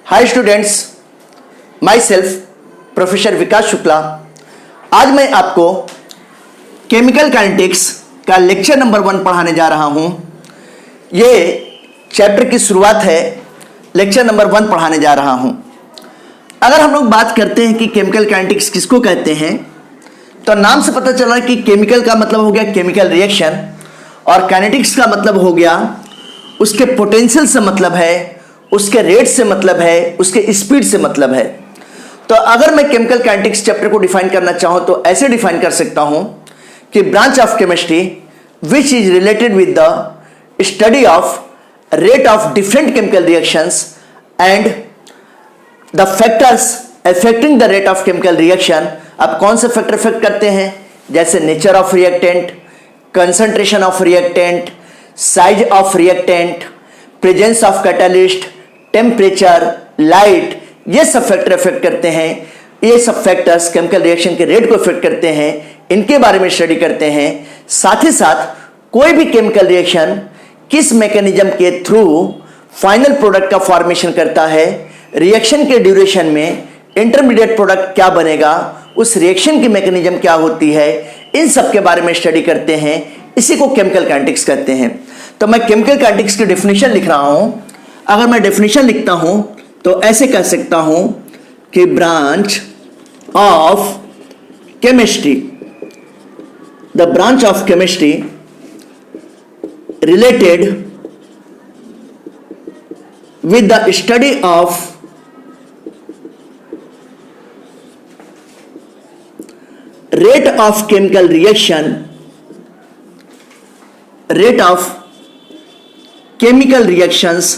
हाय students, myself professor Vikas Shukla. आज मैं आपको केमिकल काइनेटिक्स का लेक्चर नंबर 1 पढ़ाने जा रहा हूं। ये चैप्टर की शुरुआत है, लेक्चर नंबर 1 पढ़ाने जा रहा हूं। अगर हम लोग बात करते हैं कि केमिकल काइनेटिक्स किसको कहते हैं, तो नाम से पता चला कि केमिकल का मतलब हो गया केमिकल रिएक्शन और काइनेटिक्स का मतलब हो गया उसके पोटेंशियल से मतलब है, उसके रेट से मतलब है, उसके स्पीड से मतलब है। तो अगर मैं केमिकल काइनेटिक्स चैप्टर को डिफाइन करना चाहूं तो ऐसे डिफाइन कर सकता हूं कि branch of chemistry which is related with the study of rate of different chemical reactions and the factors affecting the rate of chemical reaction. अब कौन से फैक्टर अफेक्ट करते हैं, जैसे nature of reactant, concentration of reactant, size of reactant, presence of catalyst, temperature, light, ये सब factor affect करते हैं। ये सब फैक्टर्स केमिकल रिएक्शन के रेट को अफेक्ट करते हैं, इनके बारे में स्टडी करते हैं। साथ ही साथ कोई भी केमिकल रिएक्शन किस मैकेनिज्म के थ्रू फाइनल प्रोडक्ट का फॉर्मेशन करता है, रिएक्शन के ड्यूरेशन में इंटरमीडिएट प्रोडक्ट क्या बनेगा, उस रिएक्शन की मैकेनिज्म क्या होती है, इन सब के बारे में स्टडी करते हैं। इसी को केमिकल काइनेटिक्स कहते हैं। तो मैं केमिकल काइनेटिक्स की डेफिनेशन लिख रहा हूं। अगर मैं डेफिनेशन लिखता हूं तो ऐसे कह सकता हूं कि branch of chemistry, the branch of chemistry related with the study of rate of chemical reaction, rate of chemical reactions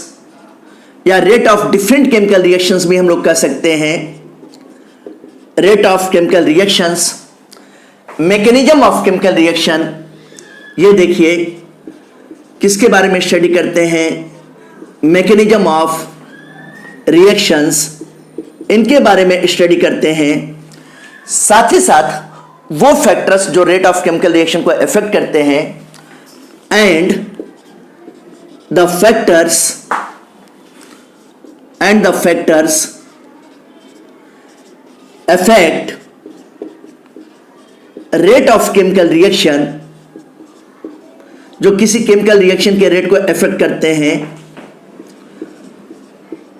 या rate of different chemical reactions भी हम लोग कह सकते हैं। rate of chemical reactions, mechanism of chemical reaction, ये देखिए किसके बारे में स्टडी करते हैं, मैकेनिज्म ऑफ रिएक्शंस, इनके बारे में स्टडी करते हैं। साथ ही साथ वो फैक्टर्स जो रेट ऑफ केमिकल रिएक्शन को अफेक्ट करते हैं and the factors affect rate of chemical reaction, जो किसी केमिकल रिएक्शन के रेट को अफेक्ट करते हैं,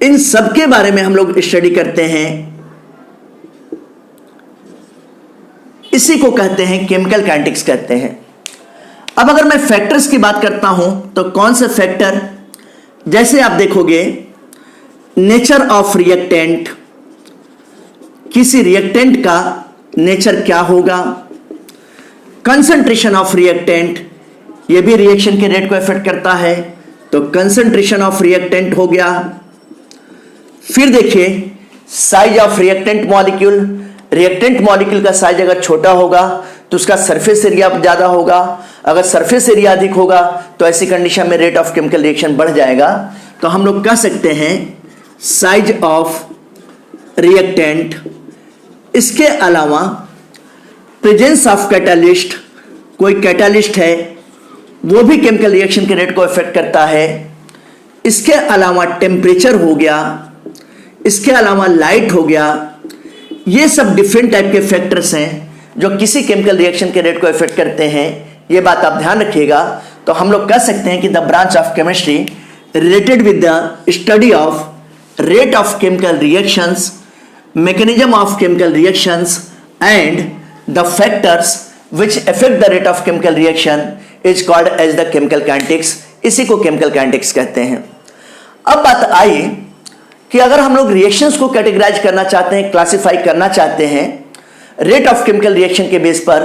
इन सब के बारे में हम लोग स्टडी करते हैं। इसी को कहते हैं केमिकल काइनेटिक्स कहते हैं। अब अगर मैं फैक्टर्स की बात करता हूं तो कौन से फैक्टर, जैसे आप देखोगे नेचर ऑफ रिएक्टेंट, किसी रिएक्टेंट का नेचर क्या होगा, कंसंट्रेशन ऑफ रिएक्टेंट, यह भी रिएक्शन के रेट को अफेक्ट करता है, तो कंसंट्रेशन ऑफ रिएक्टेंट हो गया। फिर देखिए size of reactant molecule, reactant molecule का साइज अगर छोटा होगा तो उसका सरफेस एरिया ज्यादा होगा, अगर सरफेस एरिया अधिक होगा तो ऐसी कंडीशन में रेट ऑफ केमिकल रिएक्शन बढ़ जाएगा। तो हम लोग कह सकते हैं साइज ऑफ रिएक्टेंट। इसके अलावा प्रेजेंस ऑफ कैटालिस्ट, कोई कैटालिस्ट है वो भी केमिकल रिएक्शन के रेट को अफेक्ट करता है। इसके अलावा टेम्परेचर हो गया, इसके अलावा लाइट हो गया। ये सब डिफरेंट टाइप के फैक्टर्स हैं जो किसी केमिकल रिएक्शन के रेट को अफेक्ट करते हैं। ये बात आप ध्यान रखिएगा। तो हम लोग कह सकते हैं कि the branch of chemistry related with the study of rate of chemical reactions, mechanism of chemical reactions and the factors which affect the rate of chemical reaction is called as the chemical kinetics. इसी को chemical kinetics कहते हैं। अब बात आई कि अगर हम लोग रिएक्शंस को कैटेगराइज करना चाहते हैं, क्लासिफाई करना चाहते हैं रेट ऑफ केमिकल रिएक्शन के बेस पर,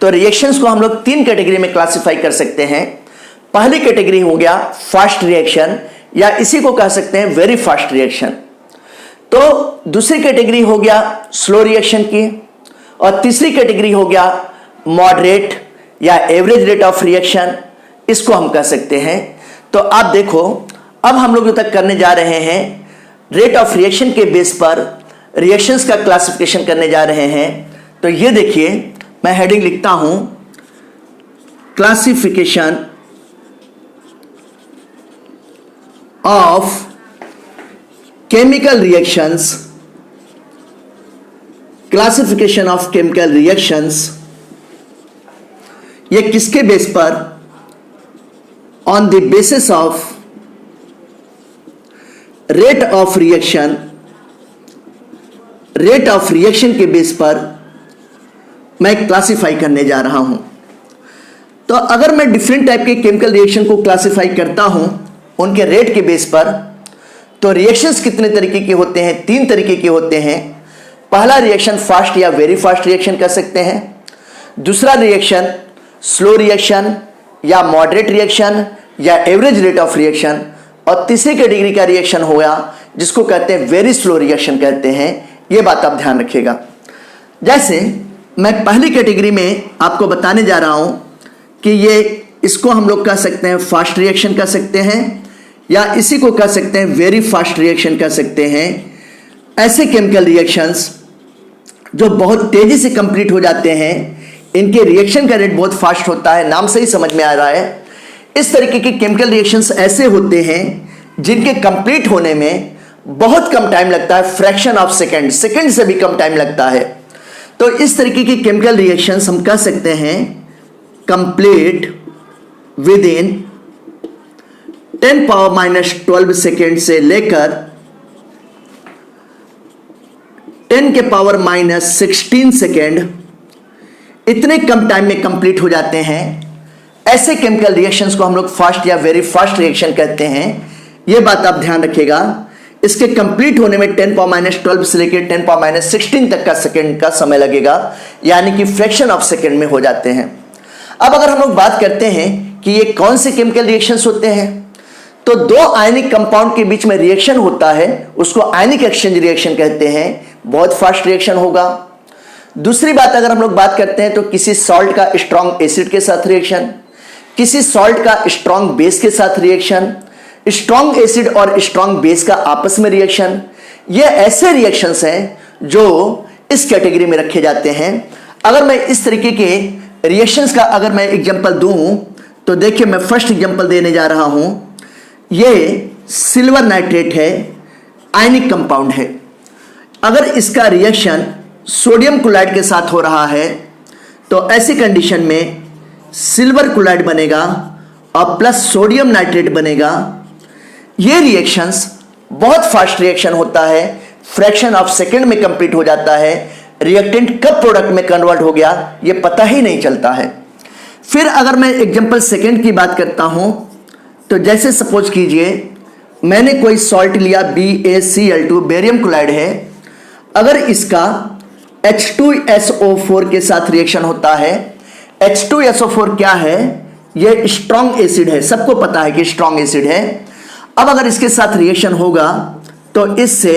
तो रिएक्शंस को हम लोग 3 कैटेगरी में क्लासिफाई कर सकते हैं। पहली कैटेगरी हो गया फास्ट रिएक्शन, या इसी को कह सकते हैं वेरी फास्ट रिएक्शन। तो दूसरी कैटेगरी हो गया स्लो रिएक्शन की, और तीसरी कैटेगरी हो गया मॉडरेट या एवरेज रेट ऑफ रिएक्शन, इसको हम कह सकते हैं। तो आप देखो, अब हम लोग जो तक करने जा रहे हैं रेट ऑफ रिएक्शन के बेस पर रिएक्शंस का क्लासिफिकेशन करने जा रहे हैं। तो ये देखिए मैं हेडिंग लिखता हूं classification of chemical reactions, classification of chemical reactions, ये किसके बेस पर? On the basis of rate of reaction, rate of reaction के बेस पर मैं क्लासिफाई करने जा रहा हूं। तो अगर मैं डिफरेंट टाइप के केमिकल रिएक्शन को क्लासिफाई करता हूं उनके रेट के बेस पर, तो रिएक्शंस कितने तरीके के होते हैं? 3 तरीके के होते हैं। पहला रिएक्शन फास्ट या वेरी फास्ट रिएक्शन कर सकते हैं, दूसरा रिएक्शन स्लो रिएक्शन या मॉडरेट रिएक्शन या एवरेज रेट ऑफ रिएक्शन, और तीसरी कैटेगरी का रिएक्शन होगा जिसको कहते हैं वेरी स्लो रिएक्शन कहते हैं। ये बात आप ध्यान रखिएगा। जैसे मैं पहली कैटेगरी में आपको बताने जा रहा हूं कि ये इसको हम लोग कह सकते हैं फास्ट रिएक्शन कह सकते हैं, या इसी को कह सकते हैं वेरी फास्ट रिएक्शन कह सकते हैं। ऐसे केमिकल रिएक्शंस जो बहुत तेजी से कंप्लीट हो जाते हैं, इनके रिएक्शन का रेट बहुत फास्ट होता है, नाम से ही समझ में आ रहा है। इस तरीके के केमिकल रिएक्शंस ऐसे होते हैं जिनके कंप्लीट होने में बहुत कम टाइम लगता है, फ्रैक्शन ऑफ सेकंड, सेकंड से भी कम टाइम लगता है। तो इस तरीके के केमिकल रिएक्शंस हम कह सकते हैं कंप्लीट विद इन 10⁻12 सेकेंड से लेकर 10⁻16 सेकेंड, इतने कम टाइम में कंप्लीट हो जाते हैं। ऐसे केमिकल रिएक्शंस को हम लोग फास्ट या वेरी फास्ट रिएक्शन कहते हैं। यह बात आप ध्यान रखिएगा। इसके कंप्लीट होने में 10⁻12 से लेकर 10⁻16 तक का सेकेंड का समय लगेगा, यानी कि फ्रैक्शन ऑफ सेकेंड में हो जाते हैं। अब अगर हम लोग बात करते हैं कि ये कौन से केमिकल रिएक्शंस होते हैं, तो 2 आयनिक कंपाउंड के बीच में रिएक्शन होता है, उसको आयनिक एक्सचेंज रिएक्शन कहते हैं, बहुत फास्ट रिएक्शन होगा। दूसरी बात अगर हम लोग बात करते हैं तो किसी सॉल्ट का स्ट्रॉन्ग एसिड के साथ रिएक्शन, किसी सॉल्ट का स्ट्रॉन्ग बेस के साथ रिएक्शन, स्ट्रॉन्ग एसिड और स्ट्रॉन्ग बेस का आपस में रिएक्शन, ये ऐसे रिएक्शंस हैं जो इस कैटेगरी में रखे जाते हैं। अगर मैं इस तरीके के रिएक्शंस का अगर मैं एग्जांपल दूं तो देखिए, मैं फर्स्ट एग्जांपल देने जा रहा हूं। ये सिल्वर नाइट्रेट है, आयनिक कंपाउंड है। अगर इसका रिएक्शन सोडियम क्लोराइड के साथ हो रहा है तो ऐसी कंडीशन में सिल्वर क्लोराइड बनेगा और प्लस सोडियम नाइट्रेट बनेगा। ये रिएक्शंस बहुत फास्ट रिएक्शन होता है, फ्रैक्शन ऑफ सेकंड में कंप्लीट हो जाता है। रिएक्टेंट कब प्रोडक्ट में कन्वर्ट हो गया ये पता ही नहीं चलता है। फिर अगर मैं एग्जांपल सेकंड की बात करता हूं तो जैसे सपोज कीजिए मैंने कोई सॉल्ट लिया BaCl2, बेरियम क्लोराइड है। अगर इसका H2SO4 के साथ रिएक्शन होता है, H2SO4 क्या है? यह स्ट्रॉन्ग एसिड है, सबको पता है कि स्ट्रॉन्ग एसिड है। अब अगर इसके साथ रिएक्शन होगा तो इससे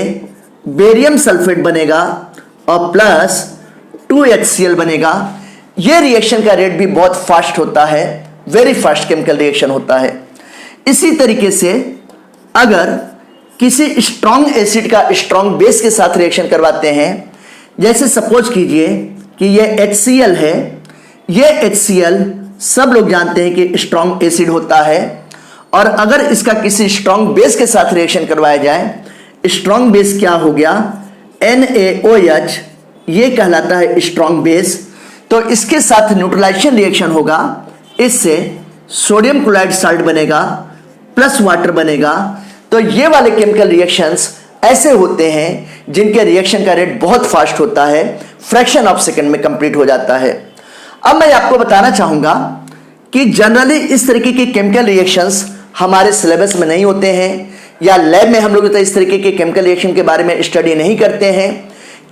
बेरियम सल्फेट बनेगा और प्लस 2HCl बनेगा। यह रिएक्शन का रेट भी बहुत फास्ट होता है, वेरी फास्ट केमिकल रिएक्शन होता है। इसी तरीके से अगर किसी स्ट्रॉन्ग एसिड का स्ट्रॉन्ग बेस के साथ रिएक्शन करवाते हैं, जैसे सपोज कीजिए कि यह HCl है। यह HCl सब लोग जानते हैं कि स्ट्रॉन्ग एसिड होता है, और अगर इसका किसी स्ट्रॉन्ग बेस के साथ रिएक्शन करवाया जाए, स्ट्रॉन्ग बेस क्या हो गया? NaOH, ये कहलाता है स्ट्रॉन्ग बेस। तो इसके साथ न्यूट्रलाइजेशन रिएक्शन होगा, इससे सोडियम क्लोराइड साल्ट बनेगा प्लस वाटर बनेगा। तो ये वाले केमिकल रिएक्शंस ऐसे होते हैं जिनके रिएक्शन का रेट बहुत फास्ट होता है, फ्रैक्शन ऑफ सेकंड में कंप्लीट हो जाता है। अब मैं आपको बताना चाहूंगा कि जनरली इस तरीके के केमिकल रिएक्शंस हमारे सिलेबस में नहीं होते हैं, या लैब में हम लोग इस तरीके के केमिकल रिएक्शन के बारे में स्टडी नहीं करते हैं।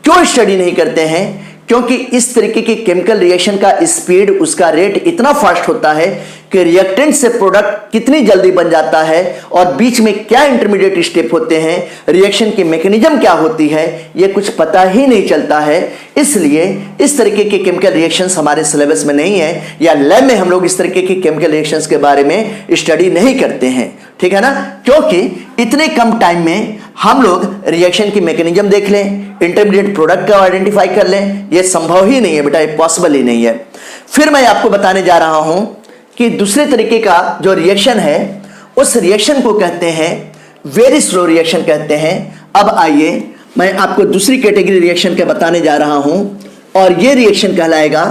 क्यों स्टडी नहीं करते हैं? क्योंकि इस तरीके के केमिकल रिएक्शन का स्पीड, उसका रेट इतना फास्ट होता है कि रिएक्टेंट से प्रोडक्ट कितनी जल्दी बन जाता है और बीच में क्या इंटरमीडिएट स्टेप होते हैं, रिएक्शन की मैकेनिज्म क्या होती है, ये कुछ पता ही नहीं चलता है। इसलिए इस तरीके के केमिकल रिएक्शंस हमारे सिलेबस में नहीं है, या लैब में हम लोग इस तरीके के केमिकल रिएक्शंस के बारे में स्टडी नहीं करते हैं, ठीक है ना। क्योंकि इतने कम टाइम में हम लोग रिएक्शन की मैकेनिज्म देख लें, इंटरमीडिएट प्रोडक्ट को आइडेंटिफाई कर लें, यह संभव ही नहीं है बेटा, ये पॉसिबल ही नहीं है। फिर मैं आपको बताने जा रहा हूं कि दूसरे तरीके का जो रिएक्शन है उस रिएक्शन को कहते हैं वेरी स्लो रिएक्शन कहते हैं। अब आइए मैं आपको दूसरी कैटेगरी रिएक्शन के बताने जा रहा हूं, और ये रिएक्शन कहलाएगा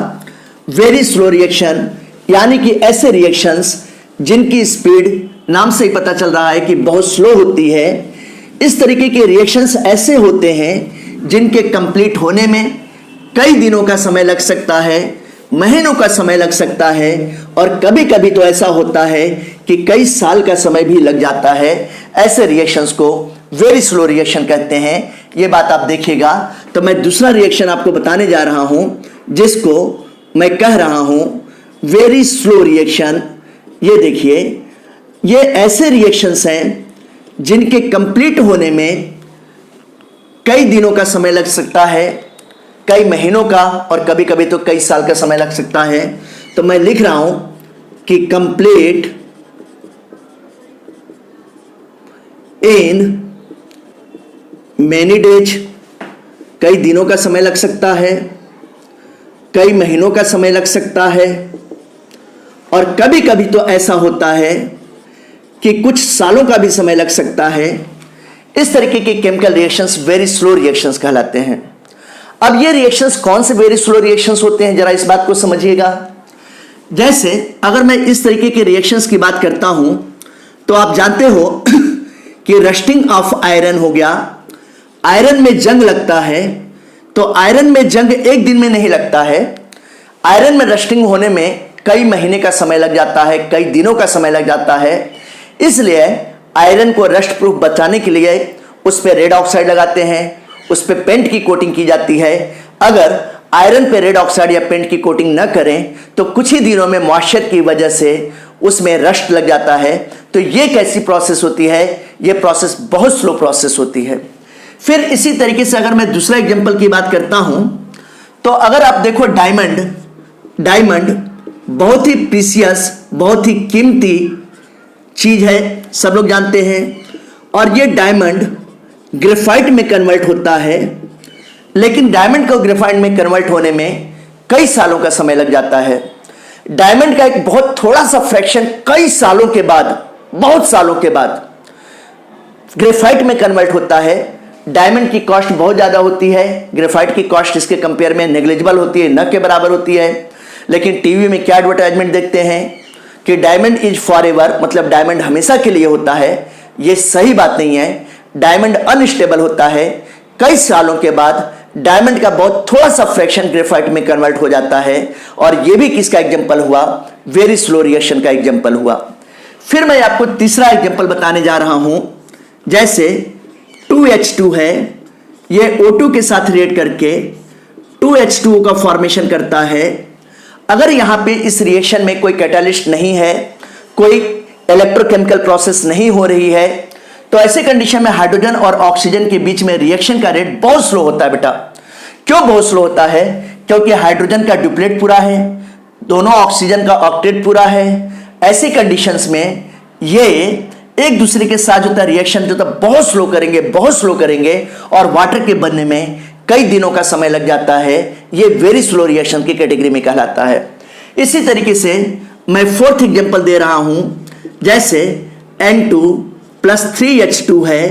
वेरी स्लो रिएक्शन, यानी कि ऐसे रिएक्शंस जिनकी स्पीड नाम से ही पता चल रहा है कि बहुत स्लो होती है। इस तरीके के रिएक्शंस ऐसे होते हैं जिनके कंप्लीट होने में कई दिनों का समय लग सकता है, महीनों का समय लग सकता है, और कभी कभी तो ऐसा होता है कि कई साल का समय भी लग जाता है। ऐसे रिएक्शंस को वेरी स्लो रिएक्शन कहते हैं। ये बात आप देखिएगा। तो मैं दूसरा रिएक्शन आपको बताने जा रहा हूं जिसको मैं कह रहा हूं वेरी स्लो रिएक्शन। ये देखिए, ये ऐसे रिएक्शंस हैं जिनके कंप्लीट होने में कई दिनों का समय लग सकता है, कई महीनों का, और कभी कभी तो कई साल का समय लग सकता है। तो मैं लिख रहा हूं कि कंप्लीट इन मैनी डेज, कई दिनों का समय लग सकता है, कई महीनों का समय लग सकता है, और कभी कभी तो ऐसा होता है कि कुछ सालों का भी समय लग सकता है। इस तरीके के chemical reactions very slow reactions कहलाते हैं। अब ये रिएक्शंस कौन से वेरी स्लो रिएक्शंस होते हैं, जरा इस बात को समझिएगा। जैसे अगर मैं इस तरीके के रिएक्शंस की बात करता हूं तो आप जानते हो कि रस्टिंग ऑफ आयरन हो गया। आयरन में जंग लगता है, तो आयरन में जंग एक दिन में नहीं लगता है। आयरन में रस्टिंग होने में कई महीने का समय लग जाता है, कई दिनों का समय लग जाता है। इसलिए आयरन को रस्ट प्रूफ बचाने के लिए उस पर रेड ऑक्साइड लगाते हैं, उस पर पेंट की कोटिंग की जाती है। अगर आयरन पे रेड ऑक्साइड या पेंट की कोटिंग न करें तो कुछ ही दिनों में मॉइस्चर की वजह से उसमें रस्ट लग जाता है। तो ये कैसी प्रोसेस होती है? ये प्रोसेस बहुत स्लो प्रोसेस होती है। फिर इसी तरीके से अगर मैं दूसरा एग्जांपल की बात करता हूं तो अगर आप देखो डायमंड बहुत ही प्रीशियस, बहुत ही कीमती चीज है, सब लोग जानते हैं। और ये डायमंड ग्रेफाइट में कन्वर्ट होता है, लेकिन डायमंड को ग्रेफाइट में कन्वर्ट होने में कई सालों का समय लग जाता है। डायमंड का एक बहुत थोड़ा सा फ्रैक्शन कई सालों के बाद, बहुत सालों के बाद ग्रेफाइट में कन्वर्ट होता है। डायमंड की कॉस्ट बहुत ज्यादा होती है, ग्रेफाइट की कॉस्ट इसके कंपेयर में नेग्लिजिबल होती है, न के बराबर होती है। लेकिन टीवी में क्या एडवर्टाइजमेंट देखते हैं कि डायमंड इज फॉरएवर, मतलब डायमंड हमेशा के लिए होता है। यह सही बात नहीं है। डायमंड अनस्टेबल होता है। कई सालों के बाद डायमंड का बहुत थोड़ा सा फ्रैक्शन ग्रेफाइट में कन्वर्ट हो जाता है। और यह भी किसका एग्जांपल हुआ? वेरी स्लो रिएक्शन का एग्जांपल हुआ। फिर मैं आपको तीसरा एग्जांपल बताने जा रहा हूं। जैसे 2H2 है, यह O2 के साथ रिएक्ट करके 2H2O का फॉर्मेशन करता है। अगर यहां पे इस रिएक्शन में कोई कैटालिस्ट नहीं है, कोई इलेक्ट्रोकेमिकल प्रोसेस नहीं हो रही है, तो ऐसे कंडीशन में हाइड्रोजन और ऑक्सीजन के बीच में रिएक्शन का रेट बहुत स्लो होता है। बेटा क्यों बहुत स्लो होता है? क्योंकि हाइड्रोजन का ड्यूप्लेट पूरा है, दोनों ऑक्सीजन का ऑक्टेट पूरा है। ऐसी कंडीशंस में ये एक दूसरे के साथ जो था रिएक्शन जो था बहुत स्लो करेंगे और वाटर के बनने में कई दिनों का समय लग जाता है। ये वेरी स्लो रिएक्शन की कैटेगरी में कहलाता है। इसी तरीके से मैं फोर्थ एग्जांपल दे रहा हूं। जैसे N2 प्लस 3H2 है,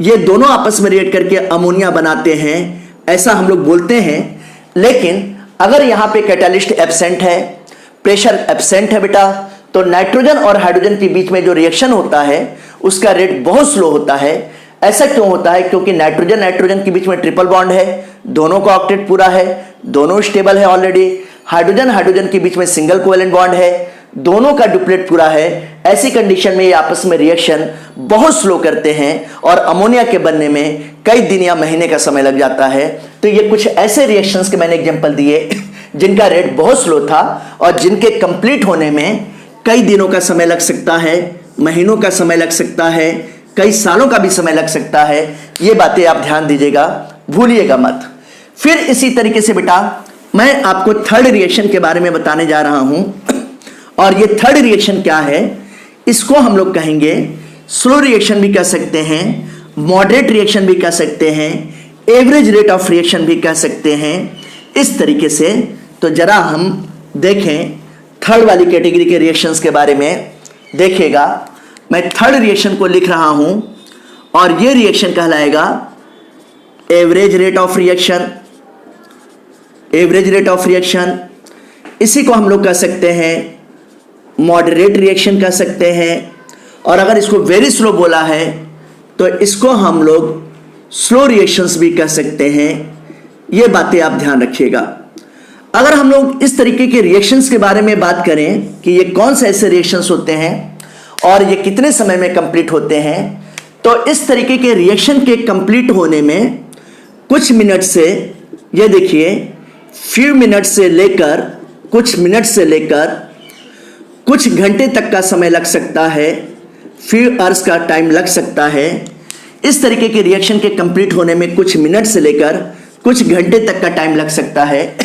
ये दोनों आपस में रिएक्ट करके अमोनिया बनाते हैं, ऐसा हम लोग बोलते हैं। लेकिन अगर यहां पे कैटालिस्ट एब्सेंट है, प्रेशर एब्सेंट है बेटा, तो नाइट्रोजन और हाइड्रोजन के बीच में जो रिएक्शन होता है उसका रेट बहुत स्लो होता है। ऐसा क्यों होता है? क्योंकि नाइट्रोजन के बीच में ट्रिपल बॉन्ड है, दोनों का ऑक्टेट पूरा है, दोनों स्टेबल है ऑलरेडी। हाइड्रोजन के बीच में सिंगल कोवेलेंट बॉन्ड है, दोनों का डुप्लेट पूरा है। ऐसी कंडीशन में ये आपस में रिएक्शन बहुत स्लो करते हैं और अमोनिया के बनने में कई दिन या महीने का समय लग जाता है। तो ये कुछ ऐसे रिएक्शंस के मैंने एग्जांपल दिए जिनका रेट बहुत स्लो था और जिनके कंप्लीट होने में कई दिनों का समय लग सकता है, महीनों का समय लग सकता है, कई सालों का भी समय लग सकता है। ये बातें आप ध्यान दीजिएगा, भूलिएगा मत। फिर इसी तरीके से बेटा मैं आपको थर्ड रिएक्शन के बारे में बताने जा रहा हूं। और ये थर्ड रिएक्शन क्या है? इसको हम लोग कहेंगे स्लो रिएक्शन भी कह सकते हैं, मॉडरेट रिएक्शन भी कह सकते हैं, एवरेज रेट ऑफ रिएक्शन भी कह सकते हैं। इस तरीके से तो जरा हम देखें थर्ड वाली कैटेगरी के रिएक्शंस के बारे में। देखिएगा मैं थर्ड रिएक्शन को लिख रहा हूं और ये रिएक्शन कहलाएगा average rate of reaction. Average rate of reaction, इसी को हम लोग कह सकते हैं मॉडरेट रिएक्शन कह सकते हैं। और अगर इसको वेरी स्लो बोला है तो इसको हम लोग स्लो रिएक्शंस भी कह सकते हैं। ये बातें आप ध्यान रखिएगा। अगर हम लोग इस तरीके के रिएक्शंस के बारे में बात करें कि ये कौन से ऐसे रिएक्शंस होते हैं और ये कितने समय में कंप्लीट होते हैं, तो इस तरीके के रिएक्शन के कंप्लीट होने में कुछ मिनट से, ये देखिए फ्यू मिनट से लेकर कुछ मिनट से लेकर कुछ घंटे तक का समय लग सकता है, फ्यू आवर्स का टाइम लग सकता है। इस तरीके के रिएक्शन के कंप्लीट होने में कुछ मिनट से लेकर कुछ घंटे तक का टाइम लग सकता है।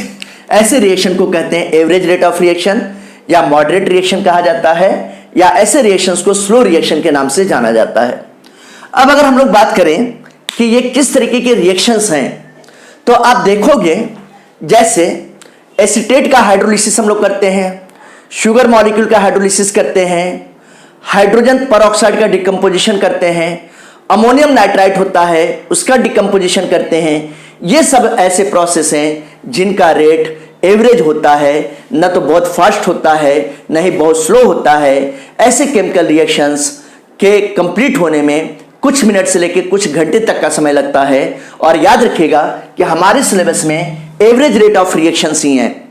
ऐसे रिएक्शन को कहते हैं एवरेज रेट ऑफ रिएक्शन या मॉडरेट रिएक्शन कहा जाता है, या ऐसे रिएक्शंस को स्लो रिएक्शन के नाम से जाना जाता है। अब अगर हम लोग बात करें कि ये किस तरीके के रिएक्शंस हैं, तो आप देखोगे जैसे एसीटेट का हाइड्रोलिसिस हम लोग करते हैं, शुगर मॉलिक्यूल का हाइड्रोलिसिस करते हैं, हाइड्रोजन परऑक्साइड का डिकम्पोजिशन करते हैं, अमोनियम नाइट्राइट होता है उसका डिकम्पोजिशन करते हैं। ये सब ऐसे प्रोसेस हैं जिनका रेट एवरेज होता है, न तो बहुत फास्ट होता है न ही बहुत स्लो होता है। ऐसे केमिकल रिएक्शंस के कंप्लीट होने में कुछ मिनट से लेकर कुछ घंटे तक का समय लगता है। और याद रखिएगा कि हमारे सिलेबस में एवरेज रेट ऑफ रिएक्शंस ही हैं।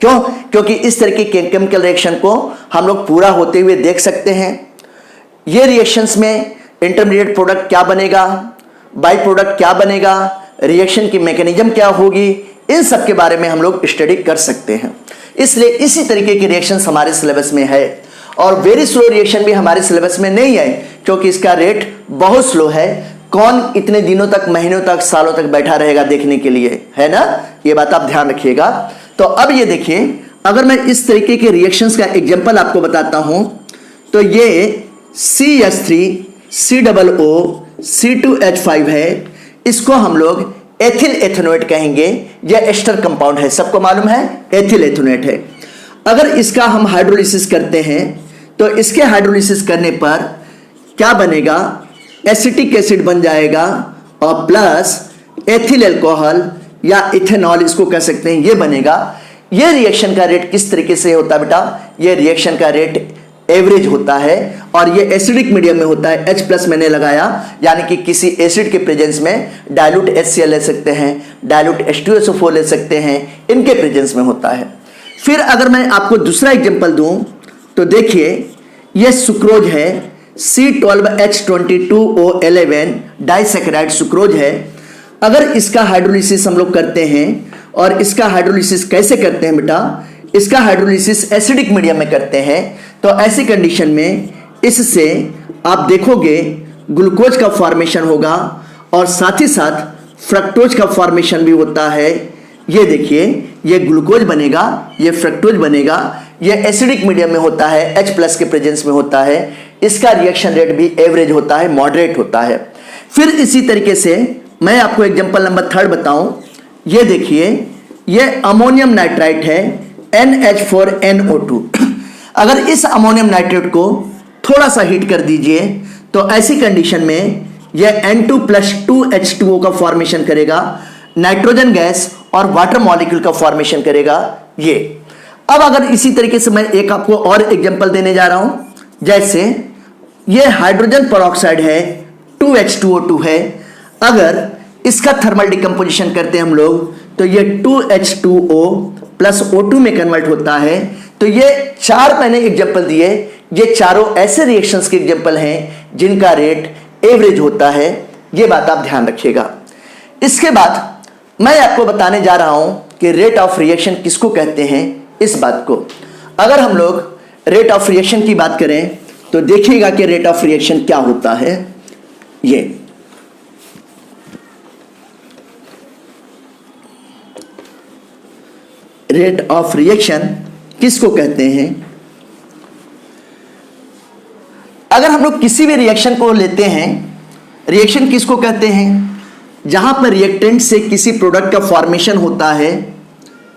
क्यों? क्योंकि इस तरीके के केमिकल रिएक्शन को हम लोग पूरा होते हुए देख सकते हैं। ये रिएक्शंस में इंटरमीडिएट प्रोडक्ट क्या बनेगा, बाई प्रोडक्ट क्या बनेगा, रिएक्शन की मैकेनिज्म क्या होगी, इन सब के बारे में हम लोग स्टडी कर सकते हैं। इसलिए इसी तरीके की रिएक्शंस हमारे सिलेबस में है। और वेरी स्लो रिएक्शन भी हमारे सिलेबस में नहीं है, क्योंकि इसका रेट बहुत स्लो है। कौन इतने दिनों तक, महीनों तक, सालों तक बैठा रहेगा देखने के लिए, है ना? ये बात आप ध्यान रखिएगा। तो अब ये देखिए, अगर मैं इस तरीके के रिएक्शंस का एग्जांपल आपको बताता हूं, तो ये CH3 COO C2H5 है। इसको हम लोग एथिल एथेनोएट कहेंगे। यह एस्टर कंपाउंड है, सबको मालूम है एथिल एथेनोएट है। अगर इसका हम हाइड्रोलिसिस करते हैं तो इसके हाइड्रोलिसिस करने पर क्या बनेगा, एसिटिक एसिड बन जाएगा और प्लस एथिल अल्कोहल या इथेनॉल इसको कह सकते हैं, ये बनेगा। ये रिएक्शन का रेट किस तरीके से होता है बेटा? ये रिएक्शन का रेट एवरेज होता है और ये एसिडिक मीडियम में होता है। H+ मैंने लगाया, यानी कि किसी एसिड के प्रेजेंस में डाइल्यूट HCl ले सकते हैं, डाइल्यूट H2SO4 ले सकते हैं, इनके प्रेजेंस में होता है। फिर अगर मैं आपको दूसरा एग्जांपल दूं तो देखिए, ये सुक्रोज है, C12H22O11 डाइसैकेराइड सुक्रोज है। अगर इसका हाइड्रोलिसिस हम लोग करते हैं, और इसका हाइड्रोलिसिस कैसे करते हैं बेटा? इसका हाइड्रोलिसिस एसिडिक मीडियम में करते हैं। तो ऐसी कंडीशन में इससे आप देखोगे ग्लूकोज का फॉर्मेशन होगा और साथ ही साथ फ्रक्टोज का फॉर्मेशन भी होता है। ये देखिए, ये ग्लूकोज बनेगा, ये फ्रक्टोज बनेगा। ये एसिडिक मीडियम में होता है, H+ के प्रेजेंस में होता है। इसका रिएक्शन रेट भी एवरेज होता है, मॉडरेट होता है। फिर इसी तरीके से मैं आपको एग्जांपल नंबर 3 बताऊं। ये देखिए, ये अमोनियम नाइट्राइट है, NH4NO2। अगर इस अमोनियम नाइट्रेट को थोड़ा सा हीट कर दीजिए तो ऐसी कंडीशन में यह N2+2H2O का फॉर्मेशन करेगा, नाइट्रोजन गैस और वाटर मॉलिक्यूल का फॉर्मेशन करेगा ये। अब अगर इसी तरीके से मैं एक आपको और एग्जांपल देने जा रहा हूं, जैसे ये हाइड्रोजन परऑक्साइड है, 2H2O2 है। अगर इसका थर्मल डिकम्पोजिशन करते हैं हम लोग तो ये 2H2O+O2 में कन्वर्ट होता है। तो ये 4 मैंने एग्जांपल दिए, ये चारों ऐसे रिएक्शंस के एग्जांपल हैं जिनका रेट एवरेज होता है। ये बात आप ध्यान रखिएगा। इसके बाद मैं आपको बताने जा रहा हूं कि रेट ऑफ रिएक्शन किसको कहते हैं। इस बात को अगर हम लोग रेट ऑफ रिएक्शन की बात करें तो देखिएगा कि रेट ऑफ रिएक्शन क्या होता है। ये रेट ऑफ रिएक्शन किसको कहते हैं? अगर हम लोग किसी भी रिएक्शन को लेते हैं, रिएक्शन किसको कहते हैं? जहां पर रिएक्टेंट से किसी प्रोडक्ट का फॉर्मेशन होता है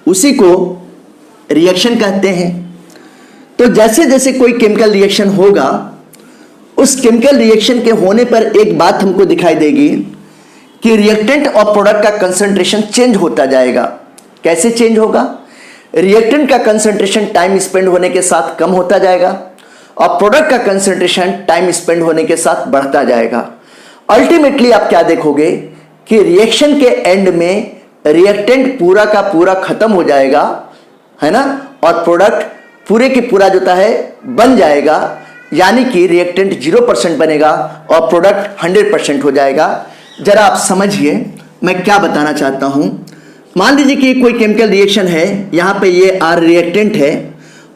उसी को रिएक्शन कहते हैं। तो जैसे जैसे कोई केमिकल रिएक्शन होगा उस केमिकल रिएक्शन के होने पर एक बात हमको दिखाई देगी कि रिएक्टेंट और प्रोडक्ट का कंसंट्रेशन चेंज होता जाएगा। कैसे चेंज होगा? रिएक्टेंट का कंसंट्रेशन टाइम स्पेंड होने के साथ कम होता जाएगा और प्रोडक्ट का कंसंट्रेशन टाइम स्पेंड होने के साथ बढ़ता जाएगा। अल्टीमेटली आप क्या देखोगे कि रिएक्शन के एंड में रिएक्टेंट पूरा का पूरा खत्म हो जाएगा, है ना, और प्रोडक्ट पूरे के पूरा जो है बन जाएगा, यानी कि रिएक्टेंट 0% बनेगा और प्रोडक्ट 100% हो जाएगा। जरा आप समझिए मैं क्या बताना चाहता हूं। मान लीजिए कि कोई केमिकल रिएक्शन है, यहां पे ये R रिएक्टेंट है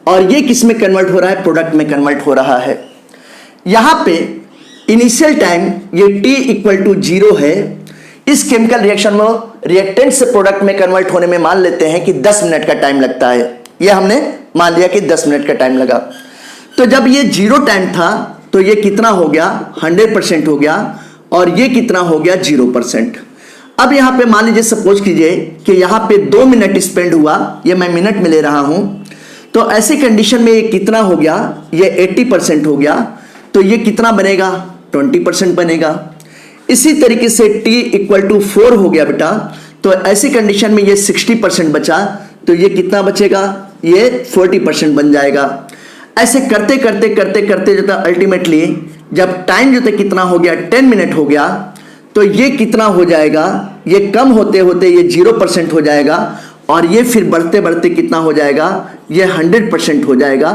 और ये किस में कन्वर्ट हो रहा है? प्रोडक्ट में कन्वर्ट हो रहा है। यहां पे इनिशियल टाइम ये t = 0 है। इस केमिकल रिएक्शन में रिएक्टेंट से प्रोडक्ट में कन्वर्ट होने में मान लेते हैं कि 10 मिनट का टाइम लगता है। ये हमने मान लिया कि 10 मिनट का टाइम लगा। तो जब ये 0 टाइम था तो ये कितना हो गया? 100% हो गया और ये कितना हो गया? 0%। अब यहां पे मान लीजिए सपोज कीजिए कि यहां पे 2 मिनट स्पेंड हुआ, ये मैं मिनट में ले रहा हूं, तो ऐसी कंडीशन में ये कितना हो गया? ये 80% हो गया, तो ये कितना बनेगा? 20% बनेगा। इसी तरीके से t = 4 हो गया बेटा, तो ऐसी कंडीशन में ये 60% बचा, तो ये कितना बचेगा? ये 40% बन जाएगा। ऐसे करते करते करते करते जो था अल्टीमेटली जब टाइम जो था कितना हो गया? 10 मिनट हो गया, तो ये कितना हो जाएगा? ये कम होते होते ये 0% हो जाएगा और ये फिर बढ़ते बढ़ते कितना हो जाएगा? ये 100% हो जाएगा।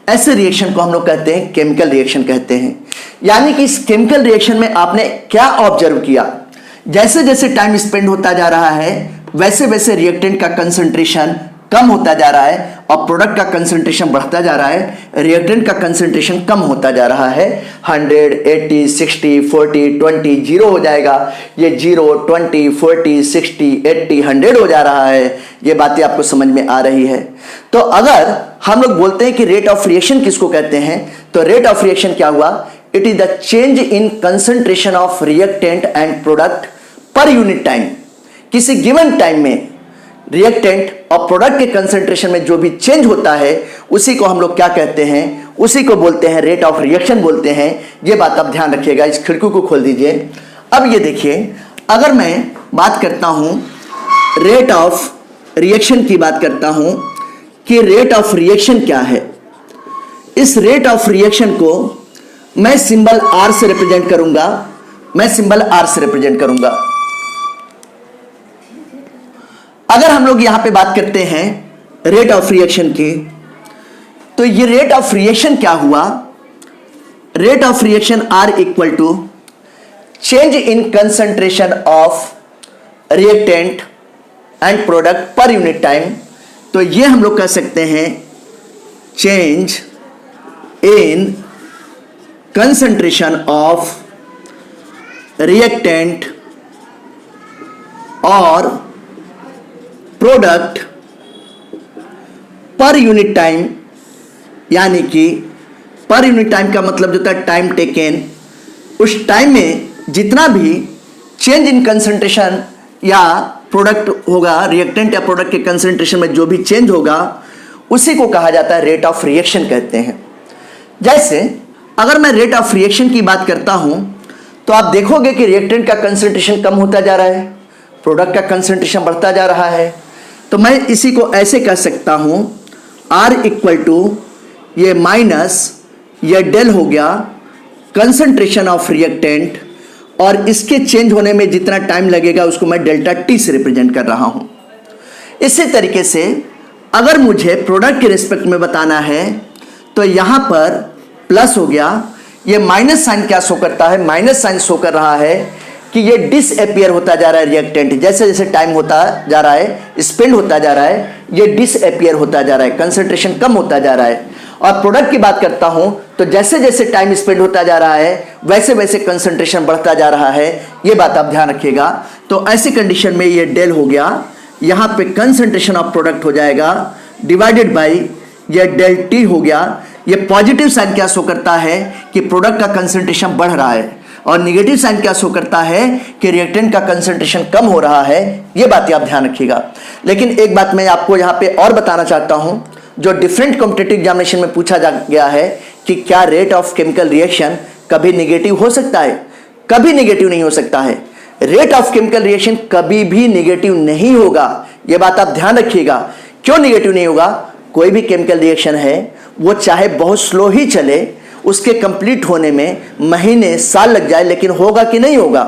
ऐसे रिएक्शन को हम लोग कहते हैं केमिकल रिएक्शन कहते हैं। यानी कि इस केमिकल रिएक्शन में आपने क्या ऑब्जर्व किया? जैसे जैसे टाइम स्पेंड होता जा रहा है वैसे वैसे रिएक्टेंट का कंसंट्रेशन कम होता जा रहा है और प्रोडक्ट का कंसंट्रेशन बढ़ता जा रहा है। रिएक्टेंट का कंसंट्रेशन कम होता जा रहा है। 100, 80, 60, 40, 20 0 हो जाएगा। ये 0, 20, 40, 60, 80, 100 हो जा रहा है। ये बातें आपको समझ में आ रही है। तो अगर हम लोग बोलते हैं कि रेट ऑफ रिएक्शन किसको कहते हैं, तो रेट ऑफ रिएक्शन क्या हुआ? It is the change in concentration of reactant and product पर यूनिट टाइम। किसी गिवन टाइम में रिएक्टेंट और प्रोडक्ट के कंसंट्रेशन में जो भी चेंज होता है उसी को हम लोग क्या कहते हैं? उसी को बोलते हैं रेट ऑफ रिएक्शन बोलते हैं। ये बात आप ध्यान रखिएगा। इस खिड़की को खोल दीजिए। अब ये देखिए, अगर मैं बात करता हूं रेट ऑफ रिएक्शन की, बात करता हूं कि रेट ऑफ रिएक्शन क्या है। इस रेट ऑफ रिएक्शन को मैं सिंबल R से रिप्रेजेंट करूंगा। मैं सिंबल R से रिप्रेजेंट करूंगा। अगर हम लोग यहां पे बात करते हैं रेट ऑफ रिएक्शन की, तो ये रेट ऑफ रिएक्शन क्या हुआ? Rate of reaction R = change in concentration of reactant and product पर यूनिट टाइम। तो ये हम लोग कह सकते हैं change in concentration of reactant और प्रोडक्ट पर यूनिट टाइम। यानी कि पर यूनिट टाइम का मतलब जो था टाइम टेकन, उस टाइम में जितना भी चेंज इन कंसंट्रेशन या प्रोडक्ट होगा, रिएक्टेंट या प्रोडक्ट के कंसंट्रेशन में जो भी चेंज होगा उसी को कहा जाता है रेट ऑफ रिएक्शन कहते हैं। जैसे अगर मैं रेट ऑफ रिएक्शन की बात करता हूं तो आप देखोगे कि रिएक्टेंट का कंसंट्रेशन कम होता जा रहा है, प्रोडक्ट का कंसंट्रेशन बढ़ता जा रहा है। तो मैं इसी को ऐसे कह सकता हूं R = ये माइनस ये डेल हो गया कंसंट्रेशन ऑफ रिएक्टेंट, और इसके चेंज होने में जितना टाइम लगेगा उसको मैं डेल्टा T से रिप्रेजेंट कर रहा हूं। इसी तरीके से अगर मुझे प्रोडक्ट के रिस्पेक्ट में बताना है तो यहां पर प्लस हो गया, ये माइनस साइन क्या शो करता है? माइनस साइन शो कर रहा है कि ये डिसअपियर होता जा रहा है रिएक्टेंट। जैसे जैसे टाइम होता जा रहा है, स्पेंड होता जा रहा है, ये डिसअपियर होता जा रहा है, कंसंट्रेशन कम होता जा रहा है। और प्रोडक्ट की बात करता हूं तो जैसे जैसे टाइम स्पेंड होता जा रहा है वैसे वैसे कंसंट्रेशन बढ़ता जा रहा है। ये बात आप ध्यान रखिएगा। तो ऐसी कंडीशन में ये डेल हो गया, यहां पे कंसंट्रेशन ऑफ प्रोडक्ट हो जाएगा डिवाइडेड बाई ये डेल टी हो गया। ये पॉजिटिव साइन क्या शो करता है कि प्रोडक्ट का कंसंट्रेशन बढ़ रहा है, और निगेटिव साइन क्या शो करता है कि रिएक्टेंट का कंसंट्रेशन कम हो रहा है। ये बातें आप ध्यान रखिएगा। लेकिन एक बात मैं आपको यहाँ पे और बताना चाहता हूँ, जो डिफरेंट कॉम्पिटिटिव एग्जामिनेशन में पूछा जा गया है कि क्या रेट ऑफ केमिकल रिएक्शन कभी नेगेटिव हो सकता है, कभी नेगेटिव नहीं हो सकता है। रेट ऑफ केमिकल रिएक्शन कभी भी नेगेटिव नहीं होगा, यह बात आप ध्यान रखिएगा। क्यों नेगेटिव नहीं होगा? कोई भी केमिकल रिएक्शन है वो चाहे बहुत स्लो ही चले, उसके कंप्लीट होने में महीने साल लग जाए, लेकिन होगा कि नहीं होगा?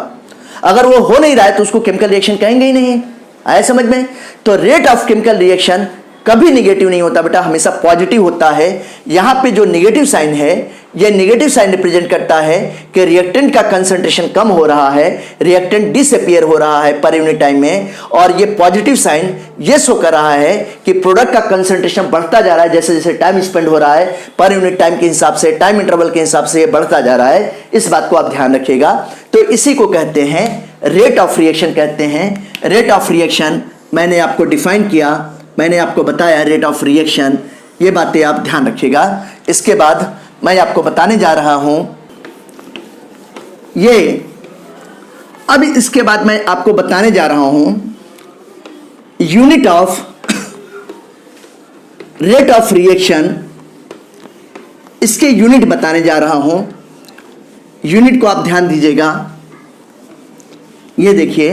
अगर वो हो नहीं रहा है तो उसको केमिकल रिएक्शन कहेंगे ही नहीं। आया समझ में? तो रेट ऑफ केमिकल रिएक्शन कभी नेगेटिव नहीं होता बेटा, हमेशा पॉजिटिव होता है। यहां पे जो नेगेटिव साइन है, ये नेगेटिव साइन रिप्रेजेंट करता है कि रिएक्टेंट का कंसंट्रेशन कम हो रहा है, रिएक्टेंट डिसअपीयर हो रहा है पर यूनिट टाइम में, और ये पॉजिटिव साइन ये शो कर रहा है कि प्रोडक्ट का कंसंट्रेशन बढ़ता जा रहा है। जैसे जैसे टाइम स्पेंड हो रहा है पर यूनिट टाइम के हिसाब से, टाइम इंटरवल के हिसाब से ये बढ़ता जा रहा है। इस बात को आप ध्यान रखिएगा। तो इसी को कहते हैं रेट ऑफ रिएक्शन कहते हैं। रेट ऑफ रिएक्शन मैंने आपको डिफाइन किया, मैंने आपको बताया रेट ऑफ रिएक्शन, ये बातें आप ध्यान रखिएगा। इसके बाद मैं आपको बताने जा रहा हूं ये, अब इसके बाद मैं आपको बताने जा रहा हूं unit of rate of reaction, इसके यूनिट बताने जा रहा हूं। यूनिट को आप ध्यान दीजिएगा। ये देखिए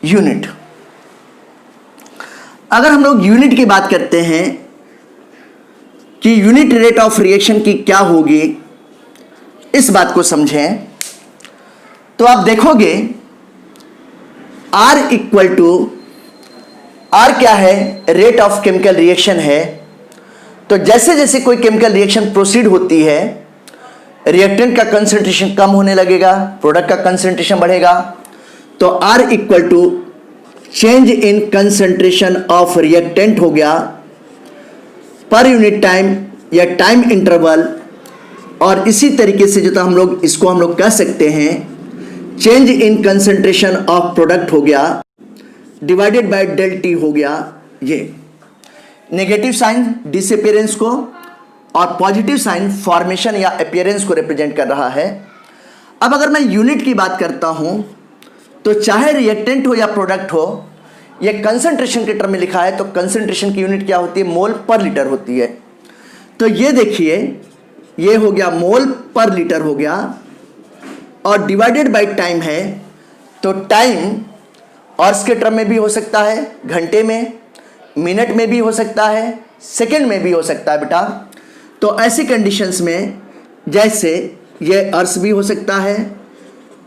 यूनिट, अगर हम लोग यूनिट की बात करते हैं कि यूनिट रेट ऑफ रिएक्शन की क्या होगी, इस बात को समझें तो आप देखोगे R इक्वल टू, R क्या है? रेट ऑफ केमिकल रिएक्शन है। तो जैसे जैसे कोई केमिकल रिएक्शन प्रोसीड होती है, रिएक्टेंट का कंसंट्रेशन कम होने लगेगा, प्रोडक्ट का कंसंट्रेशन बढ़ेगा। तो R equal to change in concentration of reactant हो गया पर यूनिट टाइम या टाइम इंटरवल, और इसी तरीके से जो था हम लोग इसको हम लोग कह सकते हैं change in concentration of product हो गया डिवाइडेड बाय डेल टी हो गया। ये नेगेटिव साइन डिसअपीयरेंस को और पॉजिटिव साइन फॉर्मेशन या अपीयरेंस को रिप्रेजेंट कर रहा है। अब अगर मैं यूनिट की बात करता हूं तो चाहे रिएक्टेंट हो या प्रोडक्ट हो, ये कंसंट्रेशन के टर्म में लिखा है, तो कंसंट्रेशन की यूनिट क्या होती है? मोल पर लीटर होती है। तो ये देखिए ये हो गया मोल पर लीटर हो गया, और डिवाइडेड बाय टाइम है, तो टाइम और इसके टर्म में भी हो सकता है, घंटे में, मिनट में भी हो सकता है, सेकंड में भी हो सकता है बेटा। तो ऐसी कंडीशंस में जैसे ये अर्स भी हो सकता है,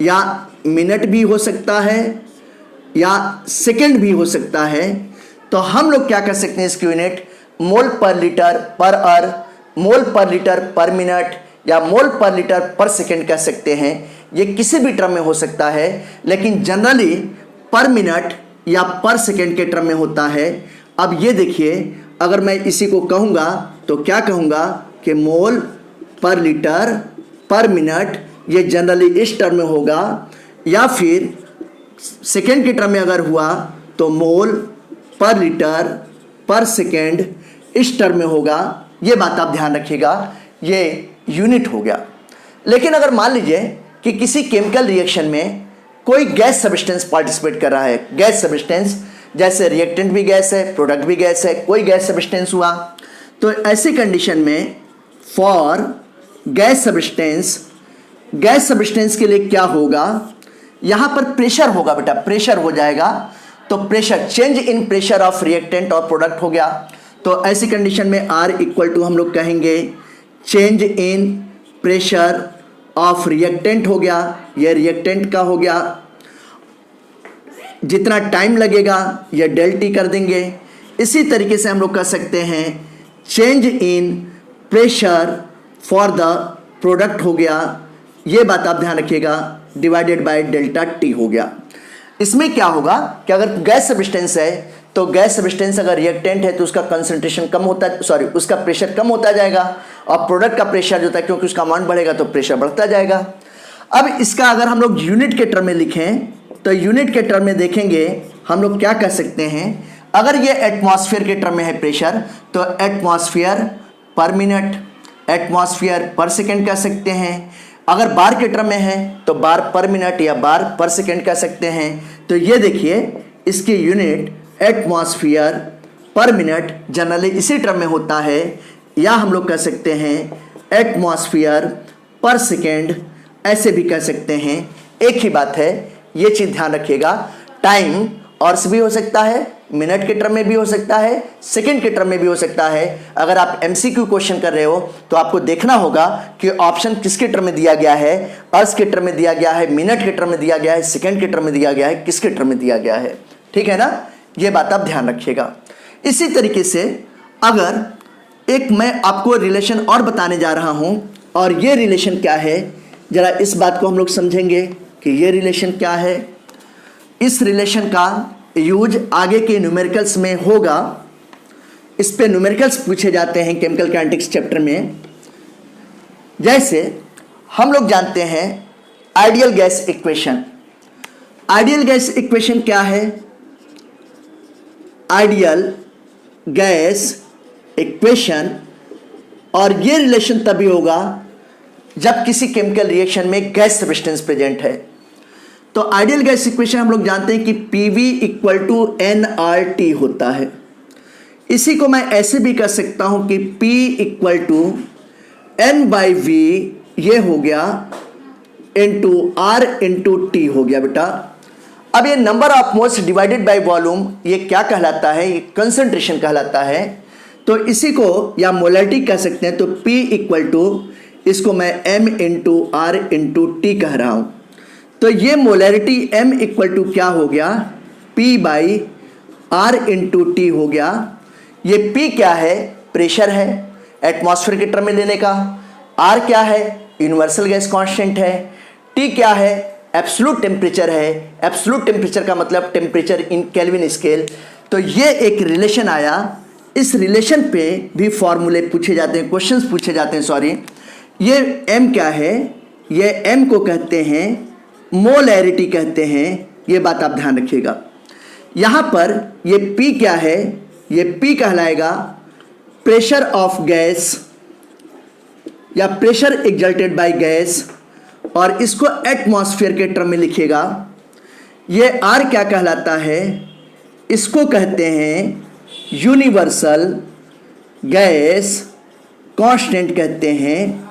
या मिनट भी हो सकता है, या सेकंड भी हो सकता है, तो हम लोग क्या कर सकते हैं? इसकी यूनिट मोल पर लीटर पर आवर, मोल पर लीटर पर मिनट, या मोल पर लीटर पर सेकंड कह सकते हैं। ये किसी भी टर्म में हो सकता है, लेकिन जनरली पर मिनट या पर सेकंड के टर्म में होता है। अब ये देखिए, अगर मैं इसी को कहूँगा तो क्या कहूँगा कि मोल पर लीटर पर मिनट, ये जनरली इस टर्म में होगा, या फिर सेकेंड के टर्म में अगर हुआ तो मोल पर लीटर पर सेकेंड इस टर्म में होगा। ये बात आप ध्यान रखिएगा, ये यूनिट हो गया। लेकिन अगर मान लीजिए कि किसी केमिकल रिएक्शन में कोई गैस सब्सटेंस पार्टिसिपेट कर रहा है, गैस सब्सटेंस, जैसे रिएक्टेंट भी गैस है, प्रोडक्ट भी गैस है, कोई गैस सब्सटेंस हुआ, तो ऐसी कंडीशन में for gas substance, gas substance के लिए क्या होगा? यहां पर प्रेशर होगा बेटा, प्रेशर हो जाएगा। तो pressure, change in pressure of reactant और प्रोडक्ट हो गया। तो ऐसी कंडीशन में R इक्वल टू हम लोग कहेंगे change in pressure of reactant हो गया, यह रिएक्टेंट का हो गया। जितना टाइम लगेगा यह डेल टी कर देंगे। इसी तरीके से हम लोग कह सकते हैं change in pressure for the product हो गया, ये बात आप ध्यान रखिएगा, डिवाइडेड बाय डेल्टा टी हो गया। इसमें क्या होगा कि अगर गैस सब्सटेंस है तो गैस सब्सटेंस अगर रिएक्टेंट है तो उसका कंसंट्रेशन कम होता, उसका प्रेशर कम होता जाएगा, और प्रोडक्ट का प्रेशर जो होता है, क्योंकि उसका अमाउंट बढ़ेगा तो प्रेशर बढ़ता जाएगा। अब इसका अगर हम लोग यूनिट के टर्म में लिखें तो यूनिट के टर्म में देखेंगे हम लोग क्या कह सकते हैं, अगर ये एटमॉस्फेयर के टर्म में है प्रेशर तो एटमॉस्फेयर पर मिनट, एटमॉस्फेयर पर सेकेंड कह सकते हैं। अगर बार के टर्म में है तो बार पर मिनट या बार पर सेकेंड कह सकते हैं। तो ये देखिए इसकी यूनिट एटमॉस्फेयर पर मिनट जनरली इसी टर्म में होता है या हम लोग कह सकते हैं एटमॉस्फेयर पर सेकेंड, ऐसे भी कह सकते हैं। एक ही बात है, ये चीज ध्यान रखिएगा, टाइम ऑर्स भी हो सकता है, मिनट के टर्म में भी हो सकता है, सेकंड के टर्म में भी हो सकता है। अगर आप एमसीक्यू क्वेश्चन कर रहे हो तो आपको देखना होगा कि ऑप्शन किसके टर्म में दिया गया है, अर्स के टर्म में दिया गया है, मिनट के टर्म में दिया गया है, सेकंड के टर्म में दिया गया है, किसके टर्म में दिया गया है। ठीक है ना, ये बात आप ध्यान रखिएगा। इसी तरीके से अगर एक मैं आपको रिलेशन और बताने जा रहा हूं, और ये रिलेशन क्या है, जरा इस बात को हम लोग समझेंगे कि ये रिलेशन क्या है। इस रिलेशन का यूज आगे के न्यूमेरिकल्स में होगा। इस पे न्यूमेरिकल्स पूछे जाते हैं केमिकल काइनेटिक्स चैप्टर में। जैसे हम लोग जानते हैं ideal gas equation. Ideal gas equation क्या है? आइडियल गैस इक्वेशन, और ये रिलेशन तभी होगा जब किसी केमिकल रिएक्शन में गैस सब्सटेंस प्रेजेंट है। तो आइडियल गैस इक्वेशन हम लोग जानते हैं कि PV इक्वल टू nRT होता है। इसी को मैं ऐसे भी कर सकता हूं कि P इक्वल टू N/V, ये हो गया, इंटू R इंटू T हो गया बेटा। अब ये number of moles divided by volume, ये क्या कहलाता है? ये कंसंट्रेशन कहलाता है। तो इसी को या मोलैरिटी कह सकते हैं। तो P इक्वल टू, इसको मैं M into R into T कह रहा हूं। तो ये मोलैरिटी M इक्वल टू क्या हो गया? P by R into T हो गया। ये P क्या है? प्रेशर है एटमॉस्फेयर के टर्म में लेने का। R क्या है? यूनिवर्सल गैस कांस्टेंट है। T क्या है? एब्सोल्यूट टेम्परेचर है। एब्सोल्यूट टेम्परेचर का मतलब टेम्परेचर इन केल्विन स्केल। तो ये एक रिलेशन आया। इस रिलेशन पे भी फॉर्मूले पूछे जाते हैं, क्वेश्चंस पूछे जाते हैं, सॉरी। ये M क्या है? ये M को कहते हैं मोलैरिटी कहते हैं। ये बात आप ध्यान रखिएगा। यहां पर ये P क्या है? ये P कहलाएगा प्रेशर ऑफ गैस या प्रेशर एक्सर्टेड बाय गैस, और इसको एटमॉस्फेयर के टर्म में लिखिएगा। ये R क्या कहलाता है? इसको कहते हैं यूनिवर्सल गैस कांस्टेंट कहते हैं।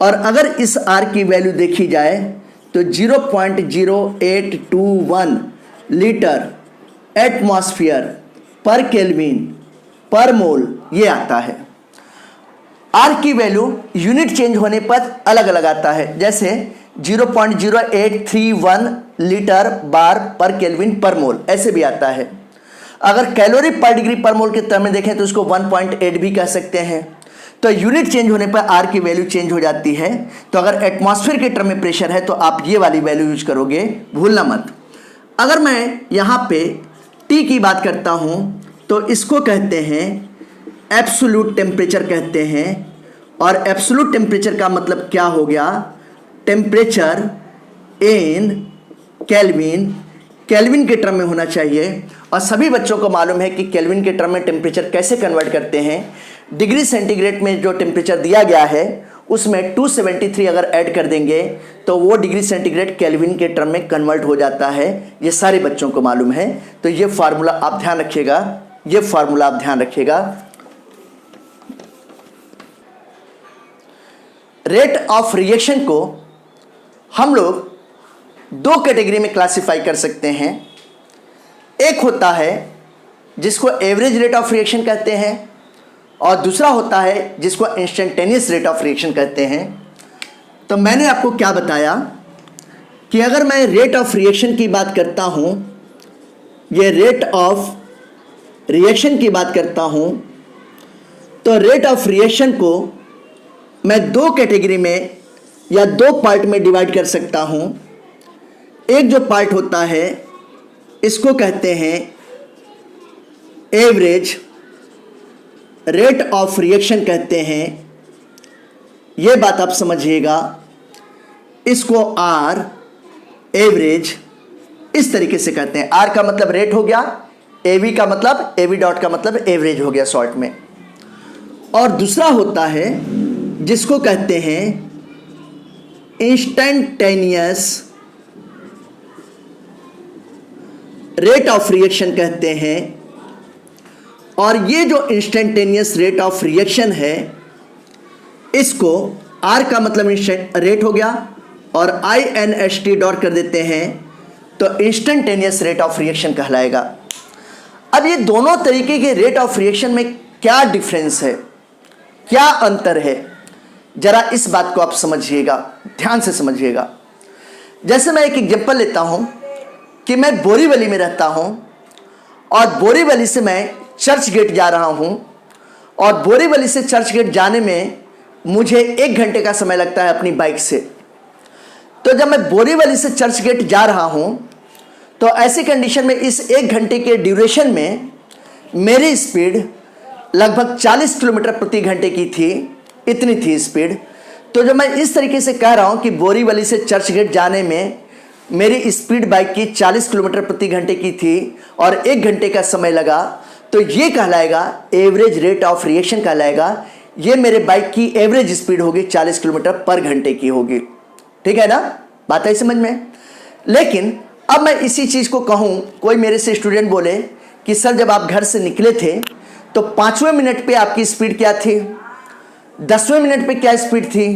और अगर इस R की वैल्यू देखी जाए तो 0.0821 लीटर एटमॉस्फेयर पर केल्विन पर मोल ये आता है। R की वैल्यू यूनिट चेंज होने पर अलग अलग आता है। जैसे 0.0831 लीटर बार पर केल्विन पर मोल, ऐसे भी आता है। अगर कैलोरी पर डिग्री पर मोल के टर्म में देखें तो इसको 1.8 भी कह सकते हैं। तो यूनिट चेंज होने पर R की वैल्यू चेंज हो जाती है। तो अगर एटमॉस्फेयर के टर्म में प्रेशर है तो आप ये वाली वैल्यू यूज करोगे, भूलना मत। अगर मैं यहाँ पे T की बात करता हूँ तो इसको कहते हैं एब्सोल्यूट टेम्परेचर कहते हैं। और एब्सोल्यूट टेम्परेचर का मतलब क्या हो गया? टेम्परेचर इन केल्विन, केल्विन के टर्म में होना चाहिए। और सभी बच्चों को मालूम है कि केल्विन के टर्म में टेम्परेचर कैसे कन्वर्ट करते हैं। डिग्री सेंटीग्रेड में जो टेम्परेचर दिया गया है उसमें 273 अगर ऐड कर देंगे तो वो डिग्री सेंटीग्रेड केल्विन के टर्म में कन्वर्ट हो जाता है। ये सारे बच्चों को मालूम है। तो ये फार्मूला आप ध्यान रखिएगा, ये फार्मूला आप ध्यान रखिएगा। रेट ऑफ रिएक्शन को हम लोग दो कैटेगरी में क्लासिफाई कर सकते हैं। एक होता है जिसको एवरेज रेट ऑफ रिएक्शन कहते हैं, और दूसरा होता है जिसको इंस्टेंटेनियस रेट ऑफ रिएक्शन कहते हैं। तो मैंने आपको क्या बताया कि अगर मैं रेट ऑफ रिएक्शन की बात करता हूं, ये रेट ऑफ रिएक्शन की बात करता हूं, तो रेट ऑफ रिएक्शन को मैं दो कैटेगरी में या दो पार्ट में डिवाइड कर सकता हूं। एक जो पार्ट होता है इसको कहते हैं एवरेज रेट ऑफ रिएक्शन कहते हैं। ये बात आप समझिएगा। इसको R एवरेज इस तरीके से कहते हैं। R का मतलब रेट हो गया, AV का मतलब AV डॉट का मतलब एवरेज हो गया शॉर्ट में। और दूसरा होता है जिसको कहते हैं इंस्टेंटेनियस रेट ऑफ रिएक्शन कहते हैं। और ये जो इंस्टेंटेनियस रेट ऑफ रिएक्शन है, इसको R का मतलब इंस्टेंट रेट हो गया और INST डॉट कर देते हैं तो इंस्टेंटेनियस रेट ऑफ रिएक्शन कहलाएगा। अब ये दोनों तरीके के रेट ऑफ रिएक्शन में क्या डिफरेंस है, क्या अंतर है, जरा इस बात को आप समझिएगा, ध्यान से समझिएगा। जैसे मैं एक एग्जांपल लेता हूं कि मैं बोरीवली में रहता हूं और बोरीवली से मैं चर्च गेट जा रहा हूं और बोरीवली से चर्च गेट जाने में मुझे 1 घंटे का समय लगता है अपनी बाइक से। तो जब मैं बोरीवली से चर्च गेट जा रहा हूं तो ऐसी कंडीशन में इस 1 घंटे के ड्यूरेशन में मेरी स्पीड लगभग 40 किलोमीटर प्रति घंटे की थी, इतनी थी स्पीड। तो जब मैं इस तरीके से कह रहा हूं कि बोरीवली से चर्च गेट जाने में मेरी स्पीड बाइक की 40 किलोमीटर प्रति घंटे की थी और 1 घंटे का समय लगा, तो ये कहलाएगा एवरेज रेट ऑफ रिएक्शन कहलाएगा। ये मेरे बाइक की एवरेज स्पीड होगी 40 किलोमीटर पर घंटे की होगी। ठीक है ना, बात आई समझ में। लेकिन अब मैं इसी चीज़ को कहूँ, कोई मेरे से स्टूडेंट बोले कि सर जब आप घर से निकले थे तो 5वें मिनट पे आपकी स्पीड क्या थी, 10वें मिनट पे क्या स्पीड थी,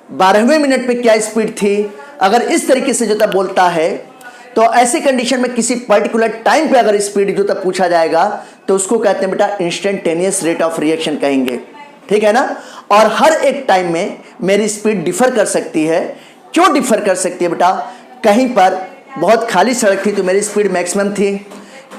12वें मिनट पे क्या स्पीड थी। अगर इस तरीके से जो तब बोलता है तो ऐसी कंडीशन में किसी पर्टिकुलर टाइम पे अगर स्पीड जो तब पूछा जाएगा तो उसको कहते हैं बेटा इंस्टेंटेनियस रेट ऑफ रिएक्शन कहेंगे। ठीक है ना। और हर एक टाइम में मेरी स्पीड डिफर कर सकती है। क्यों डिफर कर सकती है बेटा, कहीं पर बहुत खाली सड़क थी तो मेरी स्पीड मैक्सिमम थी,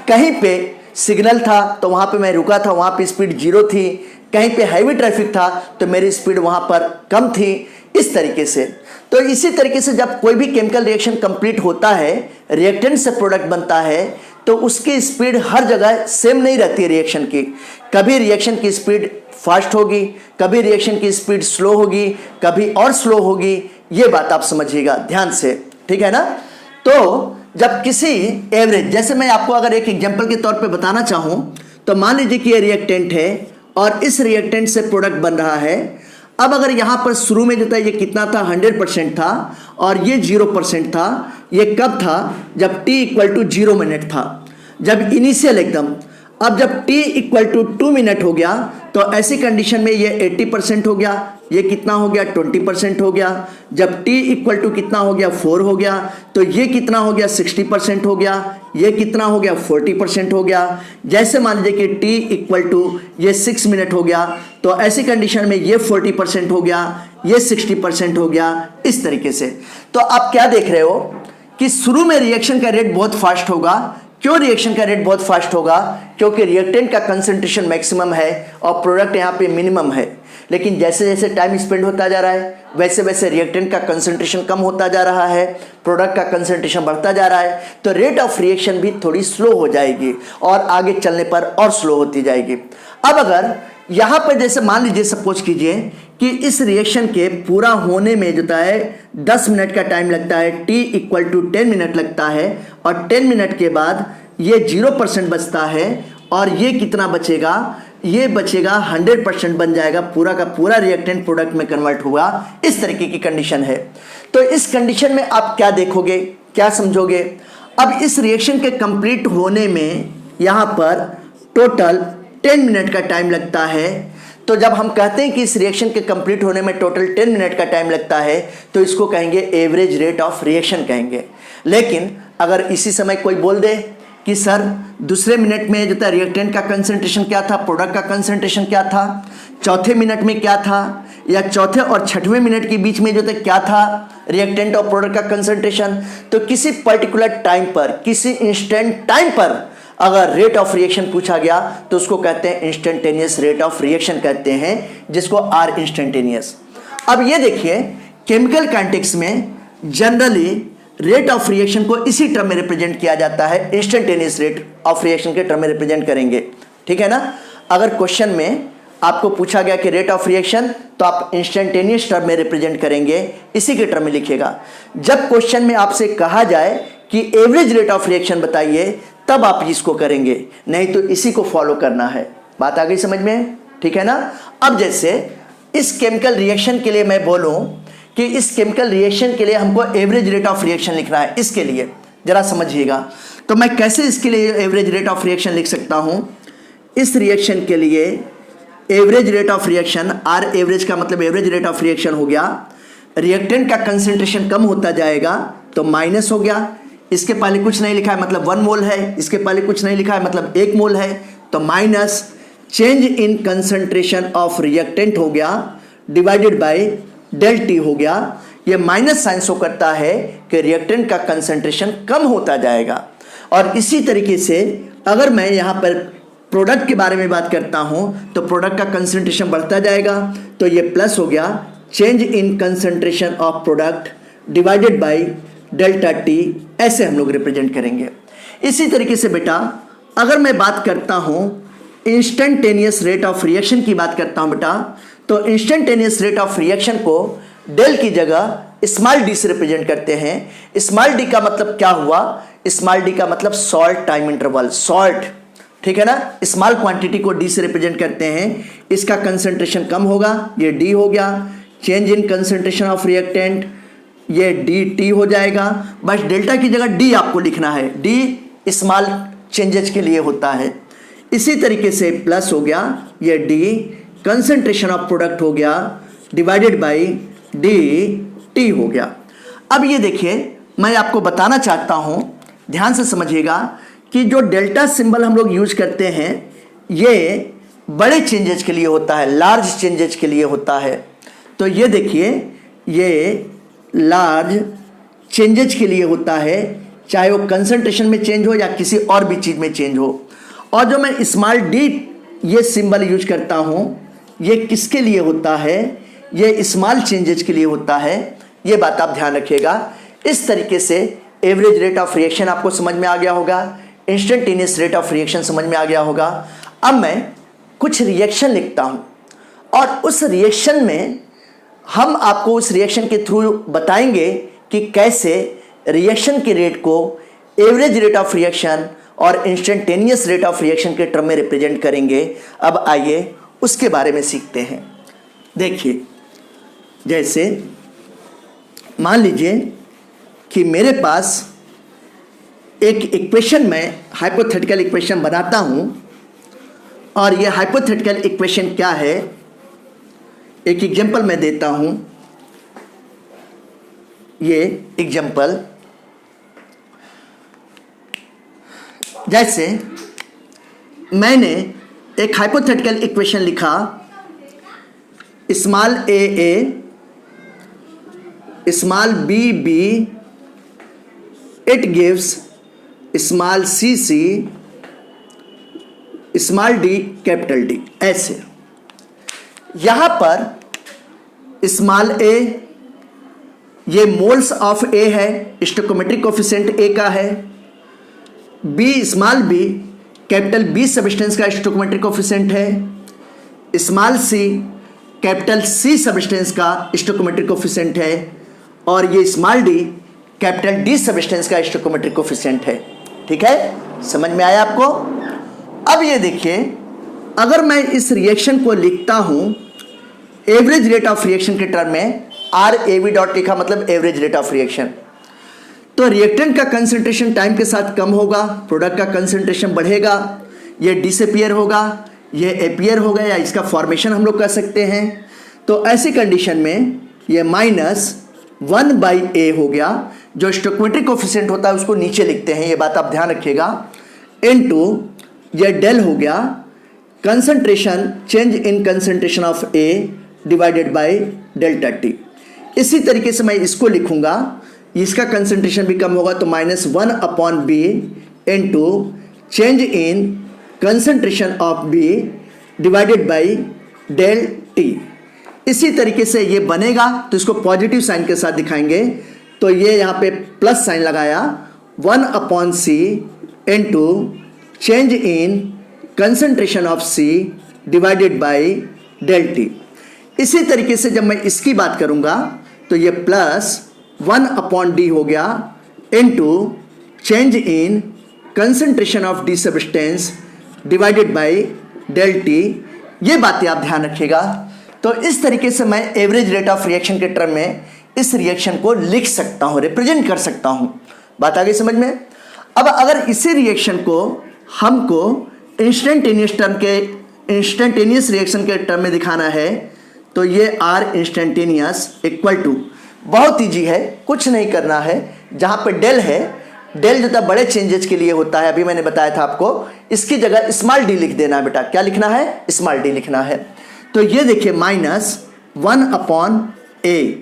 कहीं पे सिग्नल था तो वहाँ पे मैं रुका था, वहाँ पे स्पीड 0 थी, कहीं पे हैवी ट्रैफिक था तो मेरी स्पीड वहाँ पर कम थी, इस तरीके से। तो इसी तरीके से जब कोई भी केमिकल रिएक्शन कंप्लीट होता है, रिएक्टेंट से प्रोडक्ट बनता है, तो उसकी स्पीड हर जगह सेम नहीं रहती है रिएक्शन की। कभी रिएक्शन की स्पीड फास्ट होगी, कभी रिएक्शन की स्पीड स्लो होगी, कभी और स्लो होगी। ये बात आप समझिएगा ध्यान से, ठीक है ना। तो जब किसी एवरेज, जैसे मैं आपको अगर एक एग्जांपल के तौर पे बताना चाहूँ तो मान लीजिए कि ये रिएक्टेंट है और इस रिएक्टेंट से प्रोडक्ट बन रहा है। अब अगर यहाँ पर शुरू में जो था ये कितना था, 100% था और ये 0% था। ये कब था, जब t = 0 मिनट था, जब इनिशियल एकदम। अब जब t = 2 मिनट हो गया तो ऐसी कंडीशन में ये 80% हो गया, ये कितना हो गया, 20% हो गया। जब t = कितना हो गया, 4 हो गया, तो ये कितना हो गया, 60% हो गया, ये कितना हो गया, 40% हो गया। जैसे मान लीजिए कि t = ये 6 मिनट हो गया तो ऐसी कंडीशन में ये 40% हो गया, ये 60% हो गया, इस तरीके से। तो आप क्या देख रहे हो कि शुरू में रिएक्शन का रेट बहुत फास्ट होगा। क्यों रिएक्शन का रेट बहुत फास्ट होगा, क्योंकि रिएक्टेंट का कंसंट्रेशन मैक्सिमम है और प्रोडक्ट यहाँ पे मिनिमम है। लेकिन जैसे जैसे टाइम स्पेंड होता जा रहा है वैसे वैसे रिएक्टेंट का कंसंट्रेशन कम होता जा रहा है, प्रोडक्ट का कंसंट्रेशन बढ़ता जा रहा है, तो रेट ऑफ रिएक्शन भी थोड़ी स्लो हो जाएगी और आगे चलने पर और स्लो होती जाएगी। अब अगर यहाँ पर जैसे मान लीजिए, सपोज कीजिए कि इस रिएक्शन के पूरा होने में जो है 10 मिनट का टाइम लगता है, t = 10 मिनट लगता है और 10 मिनट के बाद ये 0% बचता है और ये कितना बचेगा, ये बचेगा 100% बन जाएगा, पूरा का पूरा रिएक्टेंट प्रोडक्ट में कन्वर्ट हुआ। इस तरीके की कंडीशन है। तो इस कंडीशन में आप क्या देखोगे, क्या समझोगे। अब इस रिएक्शन के कंप्लीट होने में यहाँ पर टोटल 10 मिनट का टाइम लगता है। तो जब हम कहते हैं कि इस रिएक्शन के कंप्लीट होने में टोटल 10 मिनट का टाइम लगता है तो इसको कहेंगे एवरेज रेट ऑफ रिएक्शन कहेंगे। लेकिन अगर इसी समय कोई बोल दे कि सर दूसरे मिनट में जो था रिएक्टेंट का कंसंट्रेशन क्या था, प्रोडक्ट का कंसंट्रेशन क्या था, चौथे मिनट में क्या था, या चौथे और छठवें मिनट के बीच में जो था क्या था रिएक्टेंट और प्रोडक्ट का कंसंट्रेशन, तो किसी पर्टिकुलर टाइम पर, किसी इंस्टेंट टाइम पर अगर रेट ऑफ रिएक्शन पूछा गया तो उसको कहते हैं इंस्टेंटेनियस रेट ऑफ रिएक्शन कहते हैं, जिसको आर इंस्टेंटेनियस। अब ये देखिए, केमिकल कॉन्टेक्स्ट में जनरली रेट ऑफ रिएक्शन को इसी टर्म में रिप्रेजेंट किया जाता है, इंस्टेंटेनियस रेट ऑफ रिएक्शन के टर्म में रिप्रेजेंट करेंगे। ठीक है ना। अगर क्वेश्चन में आपको पूछा गया कि रेट ऑफ रिएक्शन, तो आप इंस्टेंटेनियस टर्म में रिप्रेजेंट करेंगे, इसी के टर्म में लिखिएगा। जब क्वेश्चन में आपसे कहा जाए कि एवरेज रेट ऑफ रिएक्शन बताइए, तब आप इसको करेंगे, नहीं तो इसी को फॉलो करना है। बात आ गई समझ में, ठीक है ना। अब जैसे इस केमिकल रिएक्शन के लिए मैं बोलूं कि इस केमिकल रिएक्शन के लिए हमको एवरेज रेट ऑफ रिएक्शन लिखना है, इसके लिए जरा समझिएगा। तो मैं कैसे इसके लिए एवरेज रेट ऑफ रिएक्शन लिख सकता हूं। इस रिएक्शन के लिए average rate of reaction, R average का मतलब एवरेज रेट ऑफ रिएक्शन हो गया, रिएक्टेंट का कंसंट्रेशन कम होता जाएगा तो माइनस हो गया, इसके पहले कुछ नहीं लिखा है मतलब 1 मोल है, इसके पहले कुछ नहीं लिखा है मतलब 1 मोल है, तो minus change in concentration of reactant हो गया डिवाइडेड बाय डेल टी हो गया। ये माइनस साइन शो करता है कि रिएक्टेंट का कंसंट्रेशन कम होता जाएगा। और इसी तरीके से अगर मैं यहाँ पर प्रोडक्ट के बारे में बात करता हूँ तो प्रोडक्ट का कंसंट्रेशन बढ़ता जाएगा, तो ये प्लस हो गया change in concentration of product divided by delta T, ऐसे हम लोग रिप्रेजेंट करेंगे। इसी तरीके से बेटा अगर मैं बात करता हूँ इंस्टेंटेनियस रेट ऑफ रिएक्शन की बात करता हूँ बेटा, तो इंस्टेंटेनियस रेट ऑफ रिएक्शन को डेल की जगह स्मॉल डी से रिप्रेजेंट करते हैं। स्मॉल डी का मतलब क्या हुआ, स्मॉल डी का मतलब सॉल्ट टाइम इंटरवल, सॉल्ट, ठीक है ना, स्मॉल क्वांटिटी को डी से रिप्रेजेंट करते हैं, इसका कंसंट्रेशन कम होगा, ये डी हो गया, change in concentration of reactant ये डी टी हो जाएगा, बस डेल्टा की जगह डी आपको लिखना है, डी स्मॉल चेंजेस के लिए होता है। इसी तरीके से प्लस हो गया ये डी कंसंट्रेशन ऑफ प्रोडक्ट हो गया डिवाइडेड बाय डी टी हो गया। अब ये देखिए मैं आपको बताना चाहता हूँ, ध्यान से समझिएगा कि जो डेल्टा सिंबल हम लोग यूज करते हैं ये बड़े चेंजेस के लिए होता है, लार्ज चेंजेस के लिए होता है। तो ये देखिए ये लार्ज चेंजेस के लिए होता है, चाहे वो कंसंट्रेशन में चेंज हो या किसी और भी चीज़ में चेंज हो। और जो मैं स्मॉल डी ये सिंबल यूज करता हूँ ये किसके लिए होता है, ये स्मॉल चेंजेस के लिए होता है, ये बात आप ध्यान रखिएगा। इस तरीके से एवरेज रेट ऑफ रिएक्शन आपको समझ में आ गया होगा, इंस्टेंटेनियस रेट ऑफ रिएक्शन समझ में आ गया होगा। अब मैं कुछ रिएक्शन लिखता हूँ और उस रिएक्शन में हम आपको उस रिएक्शन के थ्रू बताएंगे कि कैसे रिएक्शन के रेट को एवरेज रेट ऑफ रिएक्शन और इंस्टेंटेनियस रेट ऑफ रिएक्शन के टर्म में रिप्रेजेंट करेंगे। अब आइए उसके बारे में सीखते हैं। देखिए जैसे मान लीजिए कि मेरे पास एक इक्वेशन में हाइपोथेटिकल इक्वेशन बनाता हूं और ये हाइपोथेटिकल इक्वेशन क्या है, एक एग्जांपल मैं देता हूं। ये एग्जांपल जैसे मैंने एक हाइपोथेटिकल इक्वेशन लिखा, small A small B B it gives small C C small D capital D. ऐसे यहां पर स्मॉल ए ये मोल्स ऑफ ए है, स्टोइकोमेट्रिक कोएफिशिएंट ए का है, B small B capital B substance का स्टोइकोमेट्रिक कोएफिशिएंट है, small C capital C substance का स्टोइकोमेट्रिक कोएफिशिएंट है, और ये small D capital D substance का स्टोइकोमेट्रिक कोएफिशिएंट है। ठीक है, समझ में आया आपको? अब ये देखिए अगर मैं इस रिएक्शन को लिखता हूं एवरेज रेट ऑफ रिएक्शन के टर्म में, आर ए वी डॉट लिखा मतलब एवरेज रेट ऑफ रिएक्शन, तो रिएक्टेंट का कंसंट्रेशन टाइम के साथ कम होगा, प्रोडक्ट का कंसंट्रेशन बढ़ेगा, ये डिसअपीयर होगा, ये अपीयर होगा, या इसका फॉर्मेशन हम लोग कर सकते हैं। तो ऐसी कंडीशन में ये -1/a हो गया, जो स्टोइकोमेट्रिक कोएफिशिएंट होता है उसको नीचे लिखते हैं, ये बात आप ध्यान रखिएगा, इनटू ये डेल हो गया concentration change in concentration of A divided by delta T. इसी तरीके से मैं इसको लिखूंगा, इसका कंसंट्रेशन भी कम होगा तो -1/b into change in concentration of B divided by del T. इसी तरीके से ये बनेगा तो इसको पॉजिटिव साइन के साथ दिखाएंगे, तो ये यहाँ पे प्लस साइन लगाया 1/c into change in concentration of C divided by del T. इसी तरीके से जब मैं इसकी बात करूंगा तो ये +1/d हो गया into change in concentration of D substance divided by del T. ये बातें आप ध्यान रखिएगा। तो इस तरीके से मैं एवरेज रेट ऑफ रिएक्शन के टर्म में इस रिएक्शन को लिख सकता हूं, रिप्रेजेंट कर सकता हूं। बात आ गई समझ में? अब अगर इसी रिएक्शन को हमको इंस्टेंटेनियस रिएक्शन के टर्म में दिखाना है तो ये आर इंस्टेंटेनियस इक्वल टू, बहुत ईजी है, कुछ नहीं करना है। जहाँ पे डेल है, डेल जो था बड़े चेंजेस के लिए होता है, अभी मैंने बताया था आपको, इसकी जगह स्मॉल डी लिख देना है बेटा। क्या लिखना है? स्मॉल डी लिखना है। तो ये देखिए -1/a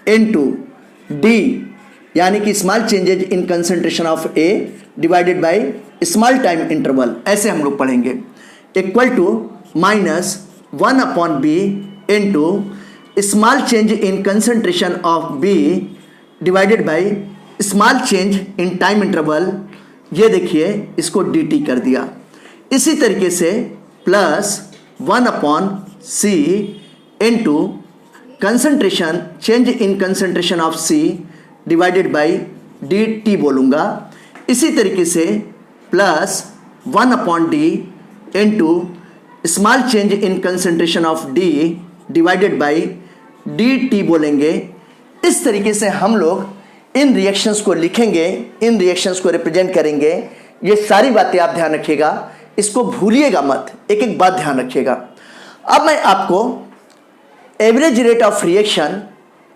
इनटू डी, यानी कि small changes in concentration of A divided by small time interval, ऐसे हम लोग पढ़ेंगे, equal to -1/b into small change in concentration of B divided by small change in time interval. ये देखिए इसको dt कर दिया। इसी तरीके से +1/c into concentration change in concentration of c divided by dt बोलूँगा। इसी तरीके से +1/d into small change in concentration of d divided by dt बोलेंगे। इस तरीके से हम लोग इन रिएक्शंस को लिखेंगे, इन रिएक्शंस को रिप्रेजेंट करेंगे। ये सारी बातें आप ध्यान रखिएगा, इसको भूलिएगा मत, एक एक बात ध्यान रखिएगा। अब मैं आपको एवरेज रेट ऑफ रिएक्शन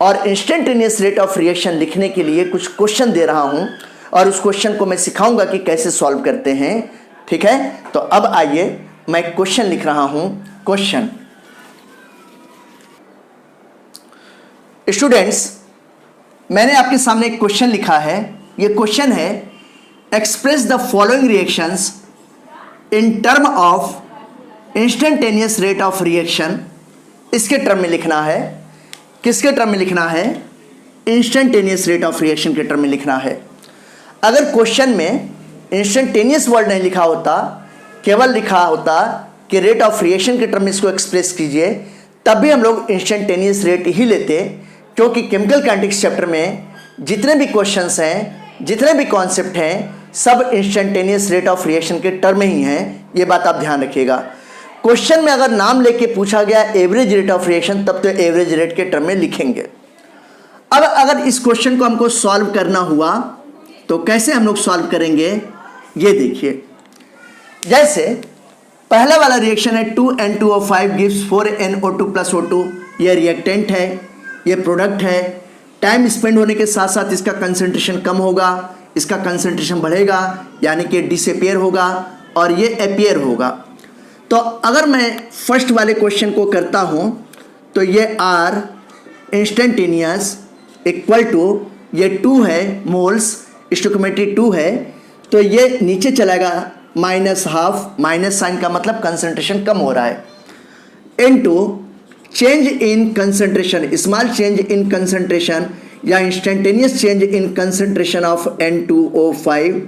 और इंस्टेंटेनियस रेट ऑफ रिएक्शन लिखने के लिए कुछ क्वेश्चन दे रहा हूं और उस क्वेश्चन को मैं सिखाऊंगा कि कैसे सॉल्व करते हैं, ठीक है। तो अब आइए मैं क्वेश्चन लिख रहा हूं। क्वेश्चन, स्टूडेंट्स मैंने आपके सामने एक क्वेश्चन लिखा है। ये क्वेश्चन है express the following reactions in term of instantaneous rate of reaction. इसके टर्म में लिखना है। किसके टर्म में लिखना है? इंस्टेंटेनियस रेट ऑफ रिएक्शन के टर्म में लिखना है। अगर क्वेश्चन में इंस्टेंटेनियस वर्ड नहीं लिखा होता, केवल लिखा होता कि रेट ऑफ रिएक्शन के टर्म में इसको एक्सप्रेस कीजिए, तब भी हम लोग इंस्टेंटेनियस रेट ही लेते, क्योंकि केमिकल काइनेटिक्स चैप्टर में जितने भी क्वेश्चंस हैं, जितने भी कॉन्सेप्ट हैं, सब इंस्टेंटेनियस रेट ऑफ रिएक्शन के टर्म में ही हैं। ये बात आप ध्यान रखिएगा। क्वेश्चन में अगर नाम लेके पूछा गया एवरेज रेट ऑफ रिएक्शन, तब तो एवरेज रेट के टर्म में लिखेंगे। अब अगर इस क्वेश्चन को हमको सॉल्व करना हुआ तो कैसे हम लोग सॉल्व करेंगे, ये देखिए। जैसे पहला वाला रिएक्शन है 2N2O5 गिव्स 4NO2 + O2। ये रिएक्टेंट है, ये प्रोडक्ट है। टाइम स्पेंड होने के साथ साथ इसका कंसंट्रेशन कम होगा, इसका कंसंट्रेशन बढ़ेगा, यानी कि डिसअपियर होगा और ये अपीयर होगा। तो अगर मैं फर्स्ट वाले क्वेश्चन को करता हूँ तो ये R इंस्टेंटेनियस इक्वल टू, ये 2 है मोल्स, स्टोइकियोमेट्री 2 है, तो ये नीचे चलेगा -½ माइनस साइन का मतलब कंसंट्रेशन कम हो रहा है, into change in concentration, small change in concentration या instantaneous change in concentration of N2O5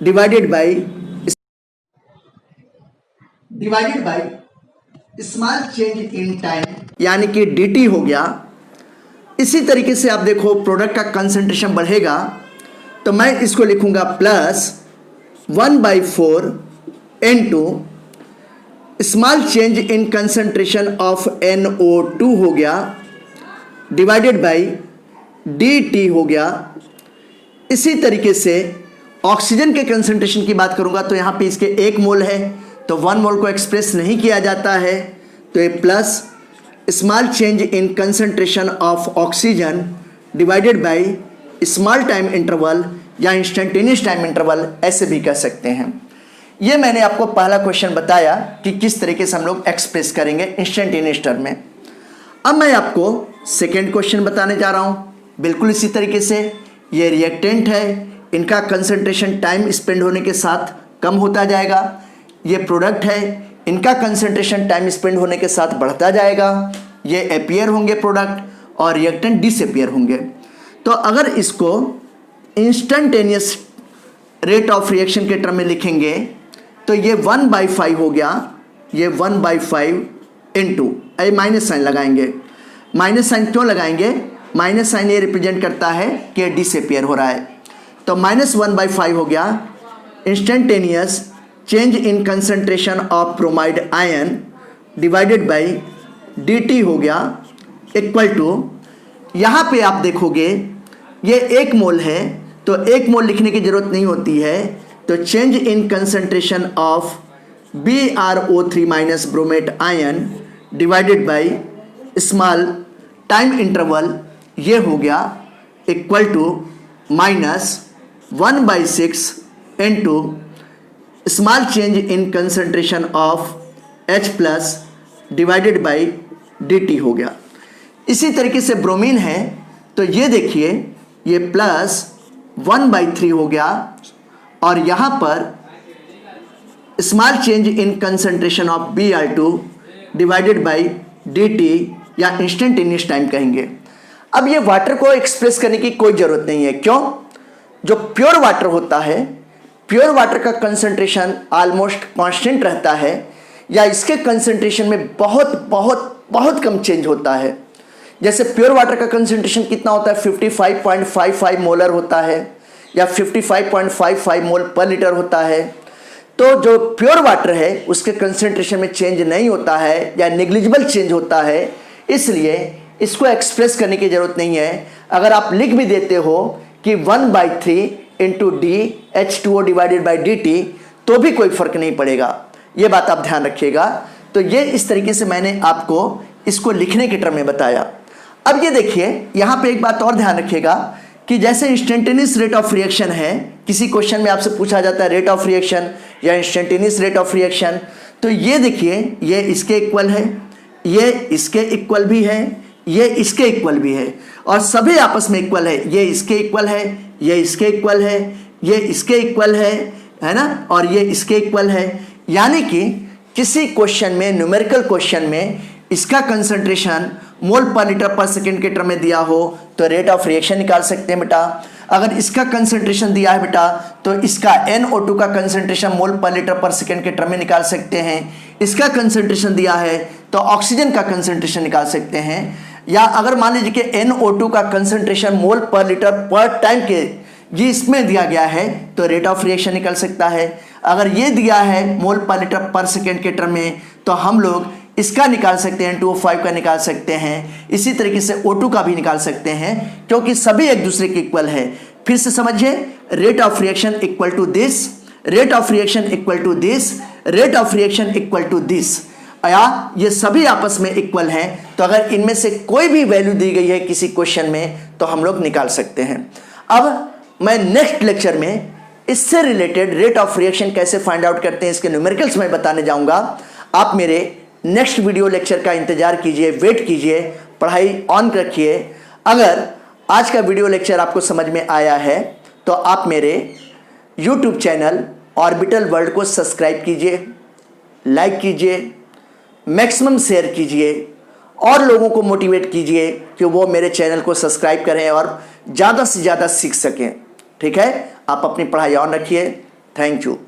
divided by small change in time, यानी कि dt हो गया। इसी तरीके से आप देखो प्रोडक्ट का कंसंट्रेशन बढ़ेगा, तो मैं इसको लिखूंगा +1/4 into small change in concentration of NO2 हो गया डिवाइडेड बाय dt हो गया। इसी तरीके से ऑक्सीजन के कंसंट्रेशन की बात करूंगा तो यहाँ पे इसके 1 मोल है, तो 1 मोल को एक्सप्रेस नहीं किया जाता है, तो ये plus small change in concentration of oxygen divided by small time interval या इंस्टेंटेनियस टाइम इंटरवल, ऐसे भी कह सकते हैं। ये मैंने आपको पहला क्वेश्चन बताया कि किस तरीके से हम लोग एक्सप्रेस करेंगे इंस्टेंटेनियस टर्म में। अब मैं आपको सेकेंड क्वेश्चन बताने जा रहा हूँ। बिल्कुल इसी तरीके से ये रिएक्टेंट है, इनका कंसंट्रेशन टाइम स्पेंड होने के साथ कम होता जाएगा। ये प्रोडक्ट है, इनका कंसंट्रेशन टाइम स्पेंड होने के साथ बढ़ता जाएगा। ये अपीयर होंगे प्रोडक्ट और रिएक्टेंट डिसअपियर होंगे। तो अगर इसको इंस्टेंटेनियस रेट ऑफ रिएक्शन के टर्म में लिखेंगे तो ये 1/5 हो गया, ये 1/5 इनटू, ये माइनस साइन लगाएंगे। माइनस साइन क्यों लगाएंगे? माइनस साइन ये रिप्रेजेंट करता है कि डिसअपियर हो रहा है, तो -1/5 हो गया instantaneous change in concentration of bromide ion divided by dt हो गया इक्वल टू, यहाँ पे आप देखोगे ये 1 मोल है, तो 1 मोल लिखने की जरूरत नहीं होती है, तो change in concentration of BrO3 minus bromate ion divided by small time interval, ये हो गया equal to -1/6 into small change in concentration of H plus divided by dt हो गया। इसी तरीके से ब्रोमीन है तो ये देखिए ये +1/3 हो गया और यहाँ पर small change in concentration of Br2 divided by dt या इंस्टेंटेनियस टाइम कहेंगे। अब ये वाटर को एक्सप्रेस करने की कोई ज़रूरत नहीं है, क्यों? जो प्योर वाटर होता है, प्योर वाटर का कंसंट्रेशन ऑलमोस्ट कांस्टेंट रहता है या इसके कंसंट्रेशन में बहुत बहुत बहुत कम चेंज होता है। जैसे प्योर वाटर का कंसंट्रेशन कितना होता है, 55.55 मोलर होता है या 55.55 मोल पर लीटर होता है। तो जो प्योर वाटर है उसके कंसंट्रेशन में चेंज नहीं होता है या नेग्लिजिबल चेंज होता है, इसलिए इसको एक्सप्रेस करने की ज़रूरत नहीं है। अगर आप लिख भी देते हो कि 1/3 into DH2O divided by dt तो भी कोई फ़र्क नहीं पड़ेगा, ये बात आप ध्यान रखिएगा। तो ये इस तरीके से मैंने आपको इसको लिखने के टर्म में बताया। अब ये देखिए यहाँ पे एक बात और ध्यान रखिएगा कि जैसे इंस्टेंटेनियस रेट ऑफ रिएक्शन है, किसी क्वेश्चन में आपसे पूछा जाता है रेट ऑफ रिएक्शन या इंस्टेंटेनियस रेट ऑफ रिएक्शन, तो ये देखिए ये इसके इक्वल है, ये इसके इक्वल भी है, ये इसके इक्वल भी है और सभी आपस में इक्वल है। ये इसके इक्वल है, ये इसके इक्वल है, ये इसके इक्वल है ना, और ये इसके इक्वल है। यानी कि किसी क्वेश्चन में, न्यूमेरिकल क्वेश्चन में इसका कंसंट्रेशन मोल पर लीटर पर सेकेंड के टर्म में दिया हो तो रेट ऑफ रिएक्शन निकाल सकते हैं बेटा। अगर इसका कंसंट्रेशन दिया है बेटा तो इसका NO2 का कंसंट्रेशन मोल पर लीटर पर सेकेंड के टर्म में निकाल सकते हैं। इसका कंसंट्रेशन दिया है तो ऑक्सीजन का कंसंट्रेशन निकाल सकते हैं। या अगर मान लीजिए कि NO2 का कंसंट्रेशन मोल पर लीटर पर टाइम के ये इसमें दिया गया है तो रेट ऑफ रिएक्शन निकल सकता है। अगर ये दिया है मोल पर लीटर पर सेकेंड के टर्म में तो हम लोग इसका निकाल सकते हैं, 2O5 का निकाल सकते हैं। इसी तरीके से O2 का भी निकाल सकते हैं क्योंकि सभी एक दूसरे के इक्वल है। फिर से समझिए, rate of reaction equal to this, rate of reaction equal to this, rate of reaction equal to this, या ये सभी आपस में इक्वल हैं। तो अगर इनमें से कोई भी वैल्यू दी गई है किसी क्वेश्चन में तो हम लोग निकाल सकते हैं। अब मैं नेक्स्ट लेक्चर में इससे रिलेटेड रेट ऑफ रिएक्शन कैसे फाइंड आउट करते हैं इसके न्यूमेरिकल्स मैं बताने जाऊंगा। आप मेरे नेक्स्ट वीडियो लेक्चर का इंतजार कीजिए, वेट कीजिए, पढ़ाई ऑन रखिए। अगर आज का वीडियो लेक्चर आपको समझ में आया है तो आप मेरे YouTube चैनल ऑर्बिटल वर्ल्ड को सब्सक्राइब कीजिए, लाइक कीजिए, मैक्सिमम शेयर कीजिए और लोगों को मोटिवेट कीजिए कि वो मेरे चैनल को सब्सक्राइब करें और ज़्यादा से ज़्यादा सीख सकें। ठीक है, आप अपनी पढ़ाई ऑन रखिए। Thank you.